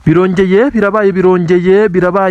Birongeye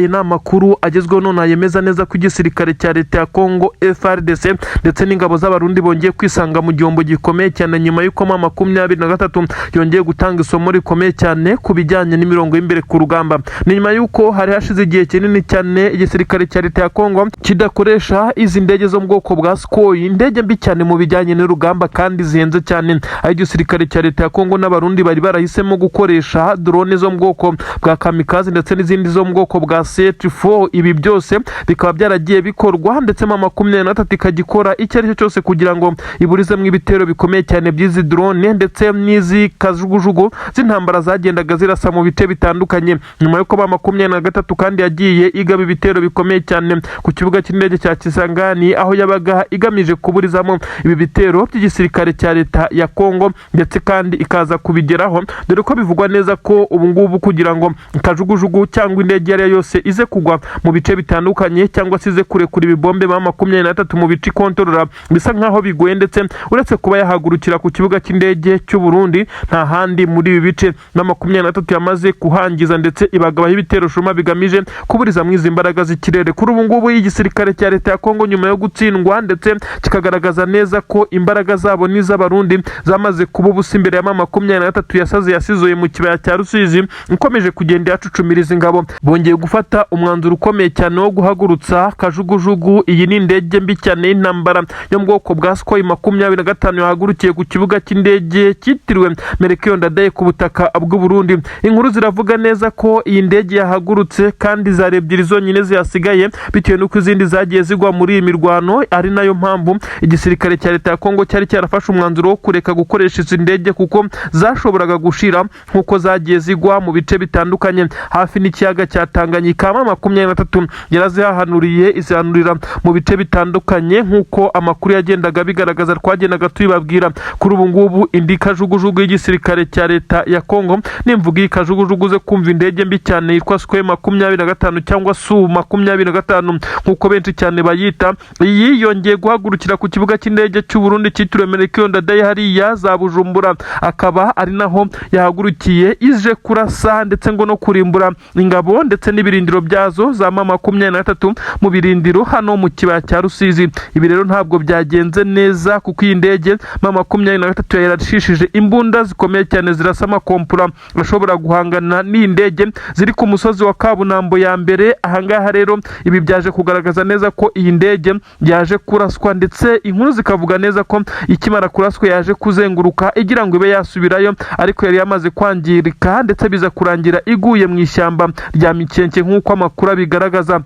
n'amakuru agezweho none yemeza neza ko igisirikare cya leta ya Kongo FARDC ndetse n'ingabo z'abarundi bongeye kwisanga mu gihombo gikomeye cyane nyuma y'uko M23 yongeye gutanga isomo rikomeye cyane ku bijyanye n'imirongo y'imbere ku rugamba. Ni nyuma y'uko hari hashize igihe kinini cyane igisirikare cya leta ya Kongo kidakoresha izi ndege zo mu bwoko bwa Sukhoi, indege mbi cyane mu bijyanye n'urugamba kandi zihenze cyane. Aho igisirikare cya leta ya Kongo n'abarundi bari barahisemo gukoresha drone zo mu bwoko bwa kamikaze ndetse n'izindi zo mu bwoko bwa C4. Ibi byose bikaba byaragiye bikorwa ndetse M23 ikagikora icyo ari cyo cyose kugira ngo iburizemo ibitero bikomeye cyane by'izi drone ndetse n'izi kajugujugu z'intambara zagendaga zirasa mu bice bitandukanye. Nyuma y'uko M23 kandi yagiye igaba ibitero bikomeye cyane ku kibuga cy'indege cya Kisangani, aho yabaga igamije kuburizamo ibi bitero by'igisirikare cya leta ya Kongo ndetse kandi ikaza kubigeraho, dore ko bivugwa neza ko ubu ngubu kugira ngo kajugujugu cyangwa indege yari yose ize kugwa mu bice bitandukanye cyangwa se ize kurekura ibibombe M23 mu bice kontorora bisa nkaho bigoye, ndetse uretse kuba yahagurukira ku kibuga cy'indege cy'u Burundi nta handi muri ibi bice M23 yamaze kuhangiza ndetse ibagabaho ibitero shuma bigamije kuburiza mu izi mbaraga z'ikirere. Kuri ubu ngubu igisirikare cya leta ya Kongo nyuma yo gutsindwa ndetse kikagaragaza neza ko imbaraga zabo n'iz'abarundi zamaze kuba ubusa imbere ya M23 yasizoye mu kibaya cya Rusizi, ikomeje kugenda yacucumiriza ingabo. Bongeye gufata umwanzuro ukomeye cyane wo guhagurutsa kajugujugu. Iyi ni indege mbi cyane y'intambara yo mu bwoko bwa Sukhoi 25 yahagurukiye ku kibuga cy'indege cyitiriwe Melchior Ndadaye ku butaka bw'u Burundi. Inkuru ziravuga neza ko iyi ndege yahagurutse kandi zari ebyiri zonyine zihasigaye bitewe n'uko izindi zagiye zigwa muri iyi mirwano, ari nayo mpamvu igisirikare cya leta ya Kongo cyari cyarafashe umwanzuro wo kureka gukoresha izi ndege kuko zashoboraga gushira nk'uko zagiye zigwa mu bice bitandukanye hafi n'ikiyaga cya Tanganyika. M23 yarazihahanuriye izihanurira mu bice bitandukanye nk'uko amakuru yagendaga bigaragaza, twagendaga tubibabwira. Kuri ubu ngubu indi kajugujugu y'igisirikare cya leta ya Kongo nimvuga kajugujugu ze kumva indege mbi cyane yitwa Sukhoi 25 cyangwa Su-25 nk'uko benshi cyane bayita. Iyi yongeye guhagurukira ku kibuga cy'indege cy'u Burundi cyitiriwe Melchior Ndadaye hariya za Bujumbura, akaba ari naho yahagurukiye ije kurasa ndetse ngo no kurimbura ingabo ndetse n'ibirindiro byazo za M23 mu birindiro hano mu kibaya cya Rusizi. Ibi rero ntabwo byagenze neza kuko iyi ndege M23 yarashishije imbunda zikomeye cyane zirasa amakompura ashobora guhangana n'indege ziri ku musozi wa Kabunambo ya mbere. Ahangaha rero ibi byaje kugaragaza neza ko iyi ndege yaje kuraswa, ndetse inkuru zikavuga neza ko ikimara kuraswa yaje kuzenguruka igira ngo ibe yasubirayo, ariko yari yamaze kwangirika ndetse biza kurangira iguye mu ishyamba rya Mikenke nk'uko amakuru abigaragaza.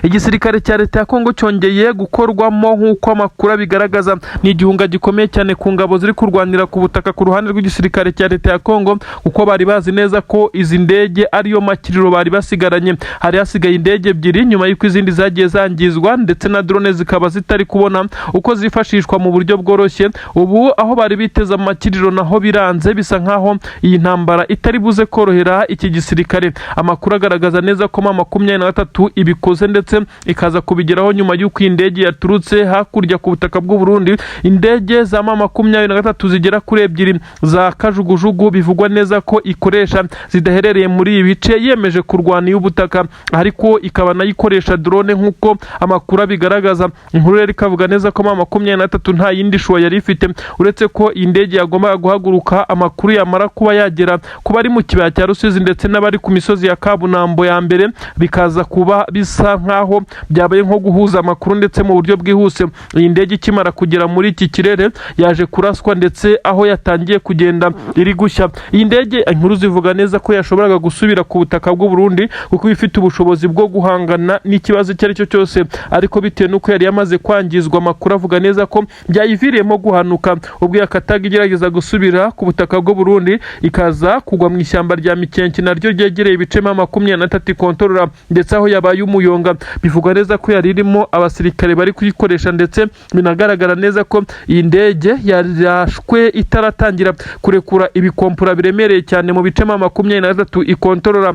Igisirikare cya leta ya Kongo cyongeye gukorwamo nk'uko amakuru bigaragaza. Ni igihunga gikomeye cyane ku ngabo ziri kurwanira ku butaka ku ruhande rw'igisirikare cya leta ya Kongo, kuko bari bazi neza ko izi ndege ariyo makiriro bari basigaranye. Hari hasigaye indege ebyiri nyuma y'uko izindi zagiye zangizwa ndetse na drone zikaba zitari kubona uko zifashishwa mu buryo bworoshye. Ubu aho bari biteza amakiriro naho biranze, bisa nkaho iyi ntambara itari buze korohera iki gisirikare. Amakuru agaragaza neza ko M23 ibikoze ndetse ikaza kubigeraho nyuma y'uko indege yaturutse hakurya ku butaka bw'u Burundi. Indege za M23 zigera kuri ebyiri za kajugujugu bivugwa neza ko ikoresha zidaherereye muri ibi bice yemeje kurwana y'ubutaka, ariko ikaba nayikoresha drone nk'uko amakuru abigaragaza. Inkuru rero ikavuga neza ko M23 nta yindi shuwa yari ifite uretse ko indege yagombaga guhaguruka amakuru yamara kuba yagera ku bari mu kibaya cya Rusizi ndetse n'abari ku misozi ya Kabunambo ya mbere, bikaza kuba bisa nkaho byabaye nko guhuza amakuru ndetse mu buryo bwihuse. Iyi ndege ikimara kugera muri iki kirere yaje kuraswa ndetse aho yatangiye kugenda iri gushya. Iyi ndege inkuru zivuga neza ko yashoboraga gusubira ku butaka bw'u Burundi kuko ifite ubushobozi bwo guhangana n'ikibazo icyo ari cyo cyose, ariko bitewe n'uko yari yamaze kwangizwa amakuru avuga neza ko byayiviriyemo guhanuka ubwo yakataga igerageza gusubira ku butaka bw'u Burundi, ikaza kugwa mu ishyamba rya Mikenke naryo ryegereye ibice M23 kontorora ndetse aho yabaye umuyonga. Bivugwa neza ko yari irimo abasirikare bari kuyikoresha ndetse binagaragara neza ko iyi ndege yarashwe itaratangira kurekura ibikompura biremereye cyane mu bice M23 ikontorora.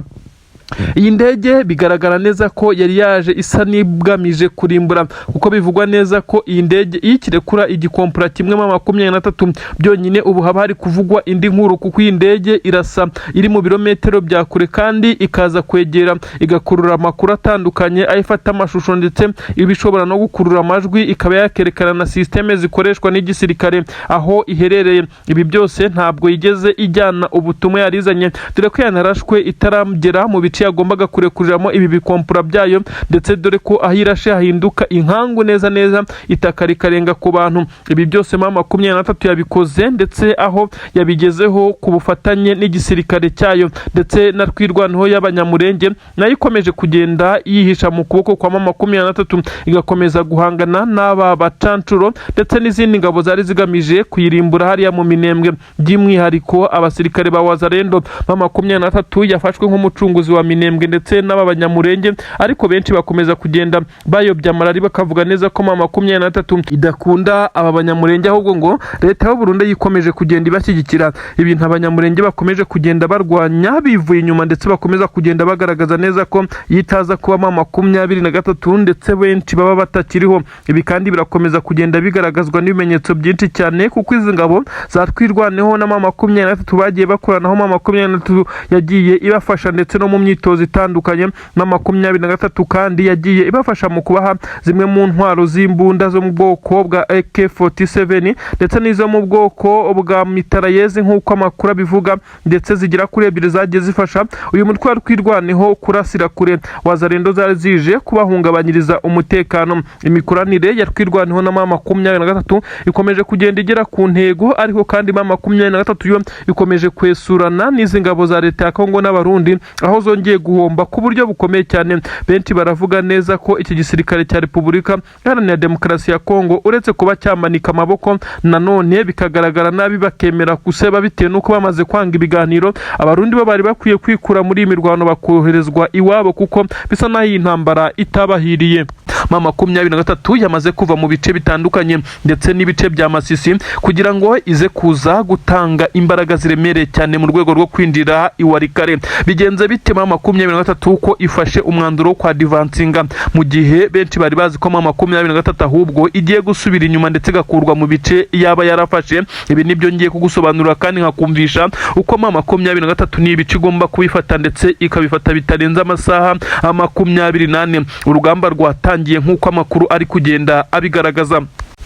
iyi ndege bigaragara neza ko yari yaje isa n'igamije kurimbura, kuko bivugwa neza ko iyi ndege iyo ikirekura igikompora kimwe mu 23 byonyine, ubu haba hari kuvugwa indi nkuru, kuko iyi ndege irasa iri mu birometero bya kure kandi ikaza kwegera igakurura amakuru atandukanye ayifata amashusho, ndetse ibishobora no gukurura amajwi ikaba yakerekana na systeme zikoreshwa n'igisirikare aho iherereye. Ibi byose ntabwo yigeze ijyana ubutumwa yarizanye, dore ko yanarashwe itaramugera mu bice yagombaga kurekuriramo ibi bikompura byayo, ndetse dore ko aho irashe hahinduka inkangu neza neza, itaka rikarenga ku bantu. Ibi byose mu 23 yabikoze, ndetse aho yabigezeho ku bufatanye n'igisirikare cyayo, ndetse na twirwanaho y'abanyamurenge nayo ikomeje kugenda yihisha mu kuboko kwa 23 igakomeza guhangana n'aba bacancuro ndetse n'izindi ngabo zari zigamije kuyirimbura hariya mu Minembwe. By'umwihariko abasirikare ba Wazalendo ba 23 yafashwe nk'umucunguzi wa Minembwe ndetse n'abanyamurenge, ariko benshi bakomeza kugenda bayobya amarari bakavuga neza ko 23 idakunda aba banyamurenge, ahubwo ngo leta y'u Burundi yikomeje kugenda ibashyigikira. Ibintu abanyamurenge bakomeje kugenda barwanya bivuye inyuma, ndetse bakomeza kugenda bagaragaza neza ko yitaza kuba 23 ndetse benshi baba batakiriho. Ibi kandi birakomeza kugenda bigaragazwa n'ibimenyetso byinshi cyane, kuko izi ngabo zatwirwaneho na 23 bagiye bakoranaho 23 yagiye ibafasha ndetse no mu myitozo itandukanye na 23 kandi yagiye ibafasha mu kubaha zimwe mu ntwaro z'imbunda zo mu bwoko bwa AK47 ndetse n'izo mu bwoko bwa mitrailleuses nk'uko amakuru abivuga, ndetse zigira kuri 2 zagiye zifasha uyu mutwe wa twirwaneho kurasira kure Wazalendo zari zije kubahungabanyiriza umutekano. Imikoranire ya twirwaneho na 23 ikomeje kugenda igera ku ntego, ariko kandi 23 yo ikomeje kwesurana n'izi ngabo za leta ya Kongo n'abarundi, aho zongeye guhomba ku buryo bukomeye cyane. Benshi baravuga neza ko iki gisirikare cya Repubulika Iharanira Demokarasi ya Kongo uretse kuba cyamanika amaboko, nanone bikagaragara nabi bakemera guseba bitewe nuko bamaze kwanga ibiganiro. Abarundi bo bari bakwiye kwikura muri imirwano bakoherezwa iwabo, kuko bisa naho iyi ntambara itabahiriye. 23 yamaze kuva mu bice bitandukanye ndetse n'ibice bya Masisi kugira ngo ize kuza gutanga imbaraga ziremereye cyane mu rwego rwo kwinjira iwarikare. Bigenze bite 23 uko ifashe umwanduro wo kwa divansinga, mu gihe benshi bari bazi ko 23 ahubwo igiye gusubira inyuma ndetse gakurwa mu bice yaba yarafashe. Ibi nibyo ngiye kugusobanurira kandi nkakumvisha uko 23 ni ibice igomba kubifata, ndetse ikabifata bitarenze amasaha 28. Urugamba rwatangiye nk'uko amakuru ari kugenda abigaragaza.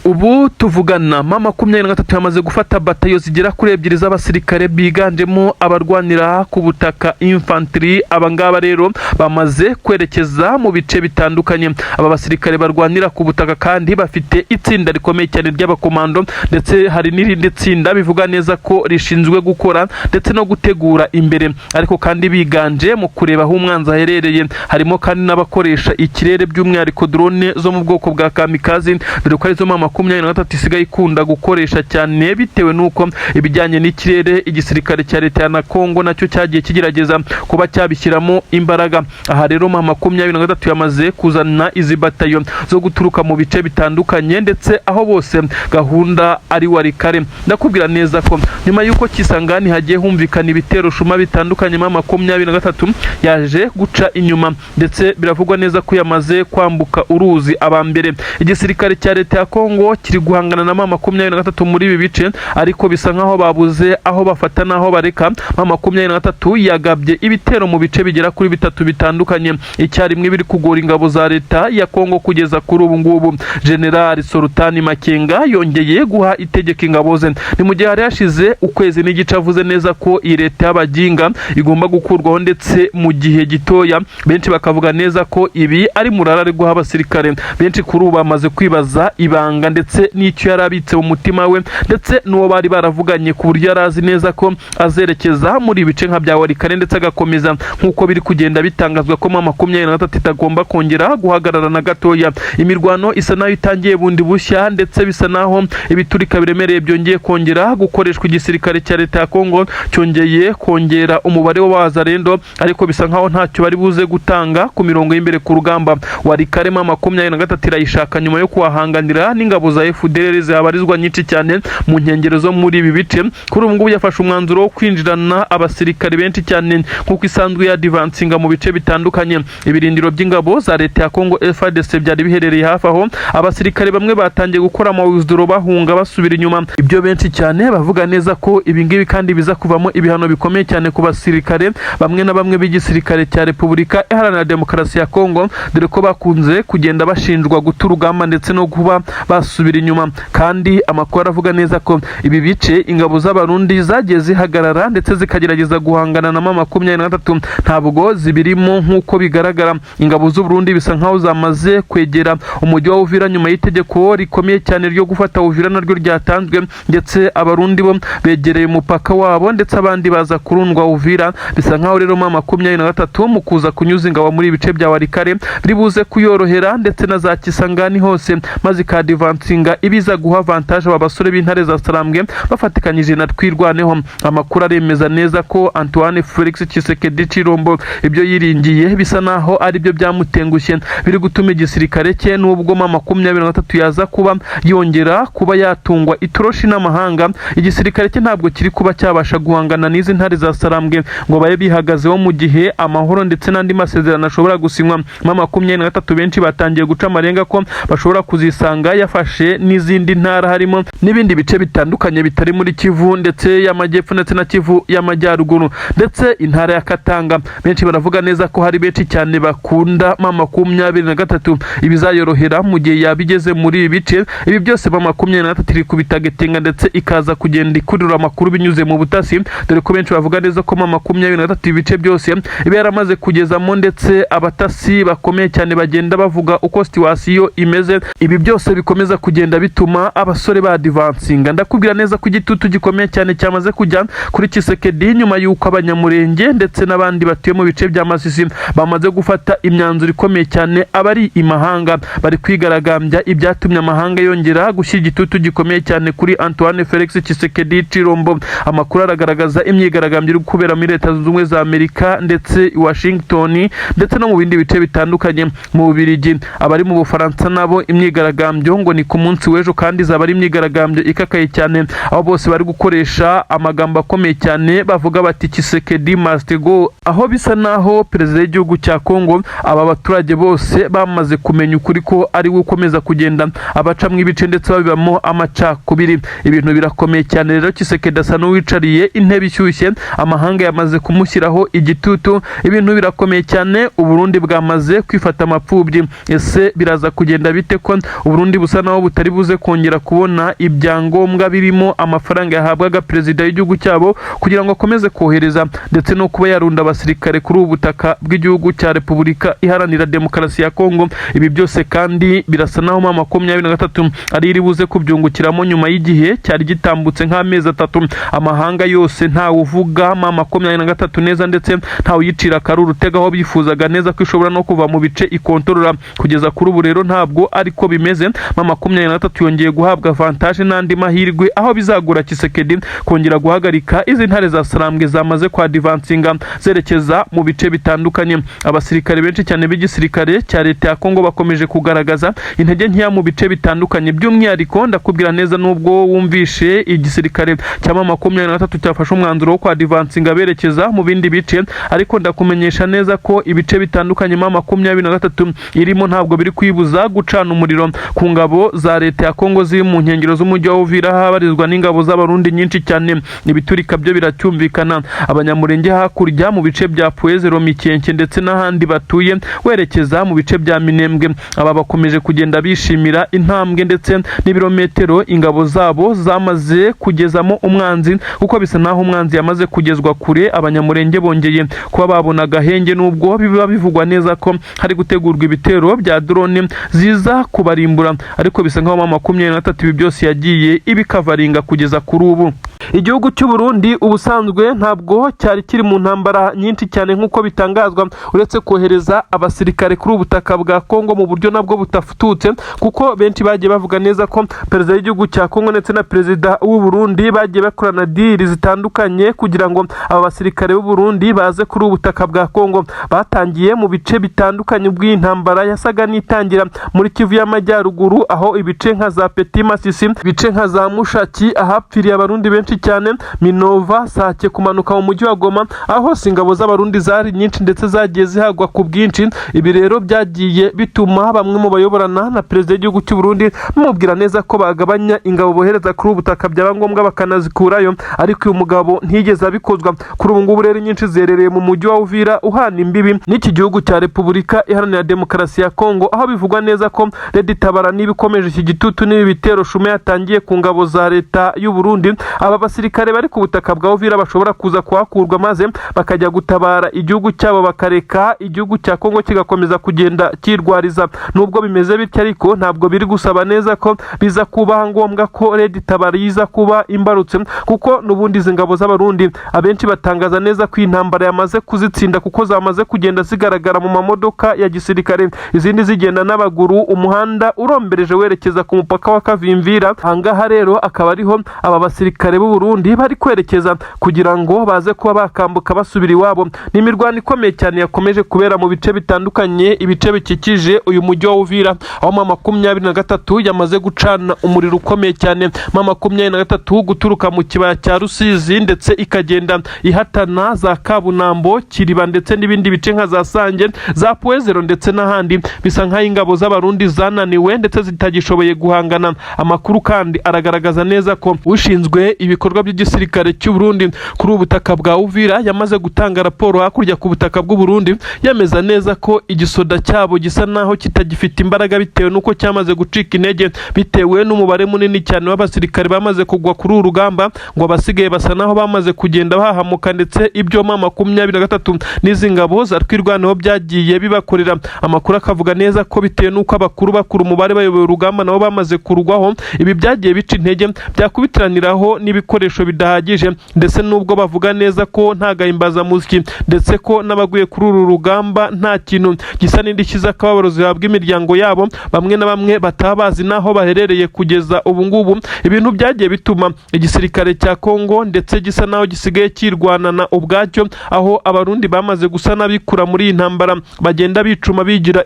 Ubu tuvugana 23 yamaze gufata batayo zigera kuri 2 z'abasirikare biganjemo abarwanira ku butaka infantry. Abangaba rero bamaze kwerekeza mu bice bitandukanye. Aba basirikare barwanira ku butaka kandi bafite itsinda rikomeye cyane ry'abakomando, ndetse hari n'irindi tsinda bivuga neza ko rishinzwe gukora ndetse no gutegura imbere, ariko kandi biganje mu kureba aho umwanzi aherereye. Harimo kandi n'abakoresha ikirere by'umwihariko drone zo mu bwoko bwa kamikazi, dore ko arizo 23 isigaye ikunda gukoresha cyane, bitewe nuko ibijyanye n'ikirere igisirikare cya leta ya Kongo nacyo cyagiye kigerageza kuba cyabishyiramo imbaraga. Aha rero 23 yamaze kuzana izi batayo zo guturuka mu bice bitandukanye, ndetse aho bose gahunda ari warikare. Ndakubwira neza ko nyuma yuko Kisangani hagiye humvikana ibitero shuma bitandukanye 23 yaje guca inyuma, ndetse biravugwa neza ko yamaze kwambuka uruzi abambere. Igisirikare cya leta ya Kongo kiri guhangana na 23 muri ibi bice, ariko bisa nkaho babuze aho bafata naho bareka. 23 yagabye ibitero mu bice bigera kuri 3 bitandukanye icyarimwe, biri kugora ingabo za leta ya Kongo kugeza kuri ubu ngubu. General Sultani Makenga yongeye guha itegeko ingabo ze. Ni mu gihe hari hashize ukwezi n'igice avuze neza ko iyi leta y'abaginga igomba gukurwaho ndetse mu gihe gitoya. Benshi bakavuga neza ko ibi ari murarare guha abasirikare. Benshi kuri ubu bamaze kwibaza ibanga ndetse n'icyo yarabitse mu mutima we, ndetse n'uwo bari baravuganye ku buryo yarazi neza ko azerekeza muri ibice nka bya warikare, ndetse agakomeza nk'uko biri kugenda bitangazwa ko 23 itagomba kongera guhagarara na gatoya. Imirwano isa nayo itangiye bundi bushya, ndetse bisa naho ibiturika biremereye byongeye kongera gukoreshwa. Igisirikare cya leta ya Kongo cyongeye kongera umubare w'Abazalendo, ariko bisa nkaho ntacyo bari buze gutanga ku mirongo y'imbere ku rugamba. Warikare 23 irayishaka nyuma yo kuhahanganira n'ingabo za FDLR zihabarizwa nyinshi cyane mu nkengero zo muri ibi bice. Kuri ubu ngubu yafashe umwanzuro wo kwinjirana abasirikare benshi cyane nk'uko isanzwe yadivansinga mu bice bitandukanye. Ibirindiro by'ingabo za leta ya Congo FARDC byari biherereye hafi aho. Abasirikare bamwe batangiye gukora amawuzduro bahunga basubira inyuma. Ibyo benshi cyane bavuga neza ko ibingibi kandi biza kuvamo ibihano bikomeye cyane ku basirikare bamwe na bamwe b'igisirikare cya Repubulika Iharanira Demokarasi ya Congo, dore ko bakunze kugenda bashinjwa guta urugamba ndetse no kuba basubira inyuma. Kandi amakuru aravuga neza ko ibi bice ingabo z'abarundi zagiye zihagarara ndetse zikagerageza guhangana na M23 ntabwo zibirimo nk'uko bigaragara. Ingabo z'u Burundi bisa nkaho zamaze kwegera umujyi wa Uvira nyuma y'itegeko rikomeye cyane ryo gufata Uvira naryo ryatanzwe, ndetse abarundi bo begereye umupaka wabo ndetse abandi baza kurundwa Uvira. Bisa nkaho rero M23 mu kuza kunyuza ingabo muri ibice bya Warikare biri buze kuyorohera ndetse na za Kisangani hose, maze ikadivansinga ibiza guha avantage aba basore b'intare za Sarambwe bafatikanyije na Twirwaneho. Amakuru aremeza neza ko Antoine Felix Tshisekedi Chilombo ibyo yiringiye bisa naho ari byo byamutengushye, biri gutuma igisirikare cye n'ubwo M23 yaza kuba yongera kuba yatungwa itoroshi n'amahanga, igisirikare cye ntabwo kiri kuba cyabasha guhangana n'izi ntare za Sarambwe ngo baye bihagazeho mu gihe amahoro ndetse n'andi masezerano ashobora gusinywa. M23 benshi batangiye guca amarenga ko bashobora kuzisanga yafashe n'izindi ntara harimo n'ibindi bice bitandukanye bitari muri Kivu ndetse y'amajyepfo ndetse na Kivu y'amajyaruguru ndetse intara ya Katanga. Benshi baravuga neza ko hari benshi cyane bakunda M23 ibizayorohera mu gihe yabigeze muri ibi bice. Ibi byose M23 iri kubitagetenga ndetse ikaza kugenda ikurura amakuru binyuze mu butasi, dore ko benshi bavuga neza ko M23 ibice byose ibe yaramaze kugezamo ndetse abatasi bakomeye cyane bagenda bavuga uko situation imeze. Ibi byose bikomeza kugenda bituma abasore badivansinga. Ndakubwira neza ko igitutu gikomeye cyane cyamaze kujya kuri Tshisekedi nyuma y'uko abanyamurenge ndetse n'abandi batuye mu bice bya Masisi bamaze gufata imyanzuro ikomeye cyane. Abari imahanga bari kwigaragambya ibyatumye amahanga yongera gushyira igitutu gikomeye cyane kuri Antoine Felix Tshisekedi Chilombo. Amakuru aragaragaza imyigaragambyo iri kubera muri Leta Zunze Ubumwe za Amerika ndetse Washington ndetse no mu bindi bice bitandukanye. Mu Bubiligi, abari mu Bufaransa nabo imyigaragambyo ngo ni ku munsi w'ejo kandi zaba ari imyigaragambyo ikakaye cyane, aho bose bari gukoresha amagambo akomeye cyane bavuga bati Tshisekedi must go, aho bisa naho perezida w'igihugu cya Congo aba baturage bose bamaze kumenya ukuri ko ari we ukomeza kugenda abacamwe ibice ndetse babibamo amacakubiri. Ibintu birakomeye cyane rero. Tshisekedi asa n'uwicariye intebe ishyushye, amahanga yamaze kumushyiraho igitutu. Ibintu birakomeye cyane. Uburundi bwamaze kwifata amapfubyi. Ese biraza kugenda bite ko Uburundi busa naho butari buze kongera kubona ibyangombwa birimo amafaranga yahabwaga perezida w'igihugu cyabo kugira ngo akomeze kohereza ndetse no kuba yarunda abasirikare kuri ubu butaka bw'igihugu cya Repubulika Iharanira Demokarasi ya Congo? Ibi byose kandi birasa naho M23 ari iri buze kubyungukiramo nyuma y'igihe cyari gitambutse nk'amezi 3 amahanga yose ntawe uvuga M23 neza ndetse ntawe yicira karuru tegaho bifuzaga neza ko ishobora no kuva mu bice ikontorora. Kugeza kuri ubu rero ntabwo ariko bimeze. M23 yongeye guhabwa avantage n'andi mahirwe, aho bizagura Tshisekedi kongera guhagarika izi ntare za Sarambwe zamaze kwa divansinga zerekeza mu bice bitandukanye. Abasirikare benshi cyane b'igisirikare cya leta ya Congo bakomeje kugaragaza intege nkeya mu bice bitandukanye. By'umwihariko ndakubwira neza nubwo wumvishe igisirikare cya M23 cyafashe umwanzuro wo kwa divansinga berekeza mu bindi bice, ariko ndakumenyesha neza ko ibice bitandukanye M23 irimo ntabwo biri kwibuza gucana umuriro ku ngabo za leta ya Congo ziri mu nkengero z'umujyi wa Uvira habarizwa n'ingabo z'abarundi nyinshi cyane. Ibiturika byo biracyumvikana. Abanyamurenge hakurya mu bice bya Puezero, Mikenke ndetse n'ahandi batuye werekeza mu bice bya Minembwe, aba bakomeje kugenda bishimira intambwe ndetse n'ibirometero ingabo zabo zamaze kugezamo umwanzi, kuko bisa naho umwanzi yamaze kugezwa kure. Abanyamurenge bongeye kuba babona agahenge, nubwo biba bivugwa neza ko hari gutegurwa ibitero bya drone ziza kubarimbura, ariko bisa nkaho M23 ibi byose yagiye ibikavaringa kugeza kuri ubu. Igihugu cy'u Burundi ubusanzwe ntabwo cyari kiri mu ntambara nyinshi cyane nk'uko bitangazwa, uretse kohereza abasirikare kuri ubutaka bwa Kongo mu buryo nabwo butafututse, kuko benshi bagiye bavuga neza ko perezida w'igihugu cya Kongo ndetse na perezida w'u Burundi bagiye bakorana diri zitandukanye kugira ngo aba basirikare b'u Burundi baze kuri ubutaka bwa Kongo. Batangiye mu bice bitandukanye bw'iyi ntambara yasaga n'itangira muri Kivu y'Amajyaruguru, aho ibice nka za Petit Masisi, ibice nka za Mushaki ahapfiriye abarundi benshi cyane, Minova, Sake kumanuka mu mujyi wa Goma, aho ingabo z'abarundi zari nyinshi ndetse zagiye zihagwa ku bwinshi. Ibi rero byagiye bituma bamwe mu bayoborana na perezida w'igihugu cy'u Burundi bamubwira neza ko bagabanya ingabo bohereza kuri ubutaka byaba ngombwa bakanazikurayo, ariko uyu mugabo ntiyigeze abikozwa. Kuri ubu ngubu rero nyinshi zerereye mu mujyi wa Uvira uhana imbibi n'iki gihugu cya Repubulika Iharanira Demokarasi ya Kongo, aho bivugwa neza ko Red Tabara n'ibikomeje iki gitutu n'ibi bitero shume yatangiye ku ngabo za leta y'u Burundi. Aba basirikare bari ku butaka bwa Uvira bashobora kuza kuhakurwa maze bakajya gutabara igihugu cyabo, bakareka igihugu cya Kongo kigakomeza kugenda kirwariza. Nubwo bimeze bityo ariko ntabwo biri gusaba neza ko biza kuba ngombwa ko Red Tabara yiza kuba imbarutse, kuko nubundi izi ngabo z'abarundi abenshi batangaza neza ko intambara yamaze kuzitsinda, kuko zamaze kugenda zigaragara mu mamodoka ya gisirikare, izindi zigenda n'abaguru, umuhanda urombereje werekeza ku mupaka wa Kavimvira. Ahangaha rero akaba ariho aba basirikare b'u Burundi bari kwerekeza kugira ngo baze kuba bakambuka basubira iwabo. Ni imirwano ikomeye cyane yakomeje kubera mu bice bitandukanye, ibice bikikije uyu mujyi wa Uvira, aho M23 yamaze gucana umuriro ukomeye cyane. M23 guturuka mu kibaya cya Rusizi ndetse ikagenda ihatana za Kabunambo, Kiriba ndetse n'ibindi bice nka za Sange, za Puezero ndetse n'ahandi. Bisa nk'aho ingabo z'abarundi zananiwe ndetse zitagishoboye guhangana. Amakuru kandi aragaragaza neza ko ushinzwe ibikorwa by'igisirikare cy'u Burundi kuri ubutaka bwa Uvira yamaze gutanga raporo hakurya ku butaka bw'u Burundi, yemeza neza ko igisoda cyabo gisa naho kitagifite imbaraga bitewe nuko cyamaze gucika intege, bitewe n'umubare munini cyane w'abasirikare bamaze kugwa kuri uru rugamba, ngo abasigaye basa naho bamaze kugenda bahamuka, ndetse ibyo M23 n'izi ngabo za twirwanaho byagiye bibakorera. Amakuru akavuga neza ko bitewe nuko bakuru umubare bayoboye urugamba nabo bamaze kurugwaho, ibi byagiye bica intege, byakubitiraniraho n'ibikoresho bidahagije, ndetse nubwo bavuga neza ko nta gahimbaza muziki ndetse ko n'abaguye kuri uru rugamba nta kintu gisa n'indishyi z'akababaro zihabwa imiryango yabo, bamwe na bamwe batabazi naho baherereye kugeza ubu ngubu. Ibintu byagiye bituma igisirikare cya Kongo ndetse gisa naho gisigaye kirwanana ubwacyo, aho abarundi bamaze gusa n'abikura muri iyi ntambara, bagenda bicuma bigira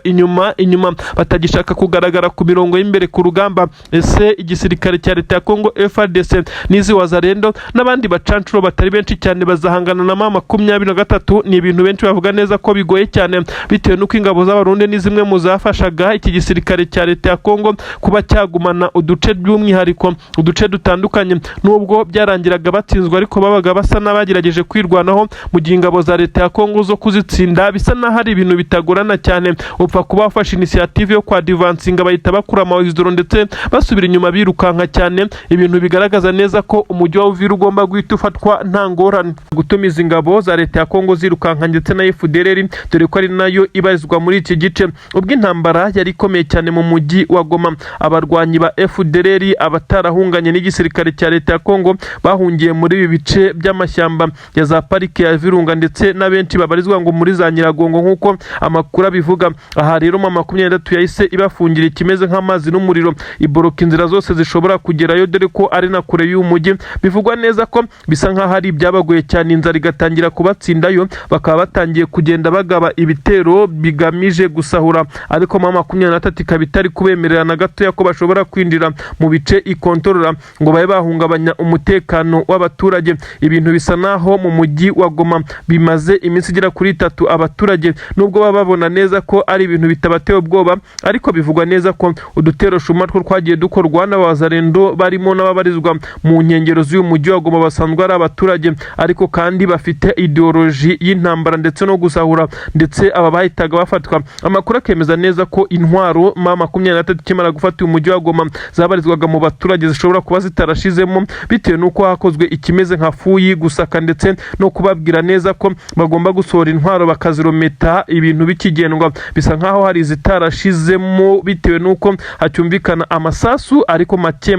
inyuma batagishaka kugaragara ku mirongo y'imbere ku rugamba. Ese igisirikare cya leta ya Kongo FARDC n'izi wazarendo n'abandi bacancuro batari benshi cyane bazahangana na M23? Ni ibintu benshi bavuga neza ko bigoye cyane, bitewe nuko ingabo z'abarundi ni zimwe mu zafashaga iki gisirikare cya leta ya Kongo kuba cyagumana uduce by'umwihariko, uduce dutandukanye. Nubwo byarangiraga batsinzwe ariko babaga basa n'abagerageje kwirwanaho, mu gihe ingabo za leta ya Kongo zo kuzitsinda bisa naho ari ibintu bitagorana cyane. Upfa kuba wafashe initiative yo kwa divansinga bahita bakura amawizidoro ndetse basubira inyuma birukanka cyane, ibintu bigaragaza neza ko umujyi wa Uvira ugomba guhita ufatwa nta ngorane. Gutumiza ingabo za leta ya Kongo zirukanka ndetse na FDLR, dore ko ari nayo ibarizwa muri iki gice. Ubwo intambara yari ikomeye cyane mu mujyi wa Goma, abarwanyi ba FDLR abatarahunganye n'igisirikare cya leta ya Kongo bahungiye muri ibi bice by'amashyamba ya za parike ya Virunga, ndetse na benshi babarizwa ngo muri za Nyiragongo nk'uko amakuru abivuga. Aha rero M23 yahise ibafungira ikimeze nk'amazi n'umuriro, iboroka inzira zose zishobora kugerayo, dore ko ari na kure y'uyu mujyi. Bivugwa neza ko bisa nk'aho ari ibyabagoye cyane, inzara igatangira kubatsindayo, bakaba batangiye kugenda bagaba ibitero bigamije gusahura, ariko M23 ikaba itari kubemerera na gatoya ko bashobora kwinjira mu bice ikontorora ngo babe bahungabanya umutekano w'abaturage. Ibintu bisa naho mu mujyi wa Goma bimaze iminsi igera kuri 3 abaturage nubwo baba babona neza ko ari ibintu bitabateye ubwoba, ariko bivugwa neza ko udutero shuma two twagiye dukorwa n'abazarendo barimo n'ababarizwa mu nkengero z'uyu mujyi wa Goma basanzwe ari abaturage, ariko kandi bafite ideology y'intambara ndetse no gusahura, ndetse aba bahitaga bafatwa. Amakuru akemeza neza ko intwaro M23 kimara gufata uyu mujyi wa Goma zabarizwaga mu baturage zishobora kuba zitarashizemo, bitewe nuko hakozwe ikimeze nka fuyi gusaka ndetse no kubabwira neza ko bagomba gusohora intwaro bakazirometa ibintu bikigendwa. Bisa nkaho hari zitarashizemo bitewe nuko hacyumvikana amasasu ariko make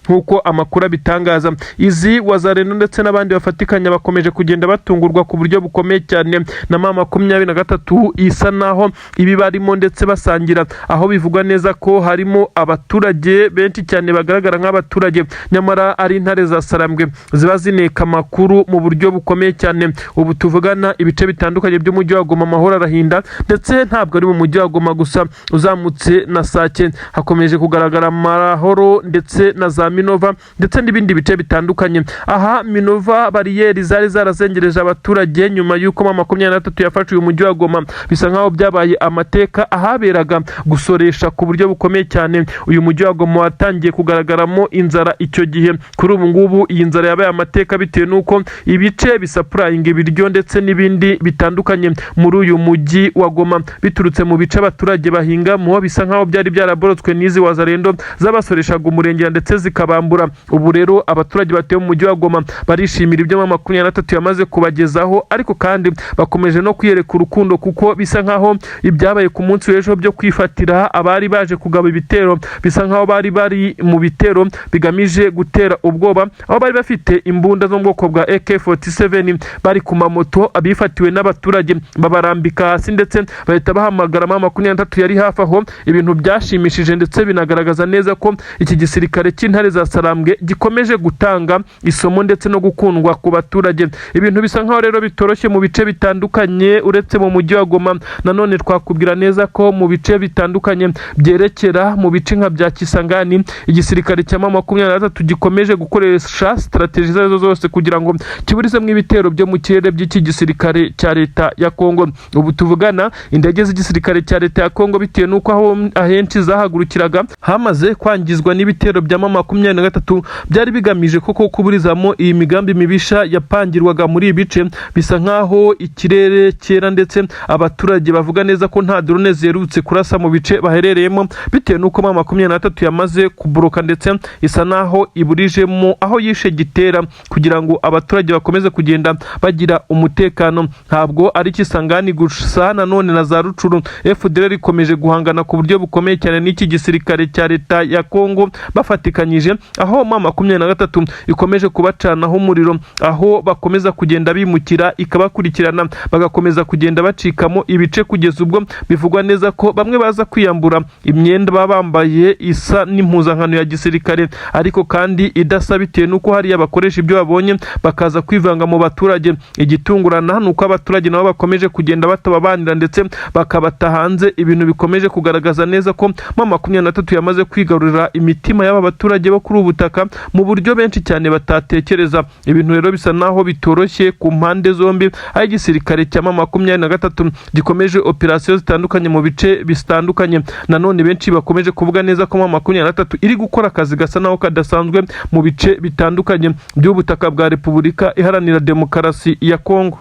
nkuko amakuru abitangaza. bigaragaza. Izi Wazalendo ndetse n'abandi bafatikanya bakomeje kugenda batungurwa ku buryo bukomeye cyane na M23 isa naho ibi barimo ndetse basangira, aho bivugwa neza ko harimo abaturage benshi cyane bagaragara nk'abaturage nyamara ari intare za Sarambwe ziba zineka amakuru mu buryo bukomeye cyane. Ubu tuvugana ibice bitandukanye by'umujyi wa Goma amahoro arahinda, ndetse ntabwo ari mu mujyi wa Goma gusa, uzamutse na Sake hakomeje kugaragara amahoro ndetse na za Minova ndetse n'ibindi bice bitandukanye. Aha Minova bariyeri zari zarazengereje abaturage nyuma y'uko M23 yafashe uyu mujyi wa Goma, bisa nkaho byabaye amateka ahaberaga gusoresha ku buryo bukomeye cyane. Uyu mujyi wa Goma watangiye kugaragaramo inzara icyo gihe, kuri ubu ngubu iyi nzara yabaye amateka bitewe n'uko ibice bisapurayinga ibiryo ndetse n'ibindi bitandukanye muri uyu mujyi wa Goma biturutse mu bice abaturage bahingamo, bisa nkaho byari byaraborotswe n'izi Wazalendo zabasoreshaga umurenge ndetse zikabambura. Ubu rero abaturage batuye mu mujyi wa Goma barishimira ibyo M23 yamaze kubagezaho, ariko kandi bakomeje no kwiyereka urukundo kuko bisa nkaho ibyabaye ku munsi w'ejo byo kwifatira abari baje kugaba ibitero, bisa nkaho bari mu bitero bigamije gutera ubwoba, aho bari bafite imbunda zo mu bwoko bwa AK47 bari ku mamoto abifatiwe n'abaturage babarambika hasi ndetse bahita bahamagara M23 yari hafi aho. Ibintu byashimishije ndetse binagaragaza neza ko iki gisirikare cy'intare za Sarambwe gikomeje gutanga isomo ndetse no gukundwa ku baturage. Ibintu bisa nkaho rero bitoroshye mu bice bitandukanye uretse mu mujyi wa Goma. Nanone twakubwira neza ko mu bice bitandukanye byerekera mu bice nka bya Kisangani, igisirikare cya M23 gikomeje gukoresha strategy zazo zose kugira ngo kiburizemo ibitero byo mu kirere by'iki gisirikare cya leta ya Kongo. Ubu tuvugana indege z'igisirikare cya leta ya Kongo bitewe n'uko aho ahenshi zahagurukiraga hamaze kwangizwa n'ibitero bya M23 byari bigamije koko kuburizamo iyi migambi mibisha yapangirwaga muri ibice. Bisa nkaho ikirere cyera ndetse abaturage bavuga neza ko nta drone zerutse kurasa mu bice baherereyemo bitewe n'uko M23 yamaze kubroka ndetse isa naho iburijemo aho yishe gitera kugira ngo abaturage bakomeze kugenda bagira umutekano. Ntabwo ari Kisangani gusa, nanone na za Rucuru FDLR ikomeje guhangana ku buryo bukomeye cyane n'iki gisirikare cya leta ya Kongo bafatikanyije, aho M23 ikomeje kubacanaho umuriro, aho bakomeza kugenda bimukira ikabakurikirana bagakomeza kugenda bacikamo ibice kugeza ubwo bivugwa neza ko bamwe baza kwiyambura imyenda babambaye isa n'impuzankano ya gisirikare ariko kandi idasa bitewe n'uko hari abakoresha ibyo babonye bakaza kwivanga mu baturage. Igitungurana nuko abaturage nabo bakomeje kugenda batababanira ndetse bakabata hanze. Ibintu bikomeje kugaragaza neza ko M23 yamaze kwigarurira imitima y'aba baturage bo kuri ubutaka mu buryo benshi cyane batatekereza. Ibintu rero bisa naho bitoroshye ku mpande zombi, aho igisirikare cya M23 gikomeje operasiyo zitandukanye mu bice bitandukanye. Nanone benshi bakomeje kuvuga neza ko M23 iri gukora akazi gasa naho kadasanzwe mu bice bitandukanye by'ubutaka bwa Repubulika Iharanira Demokarasi ya Kongo.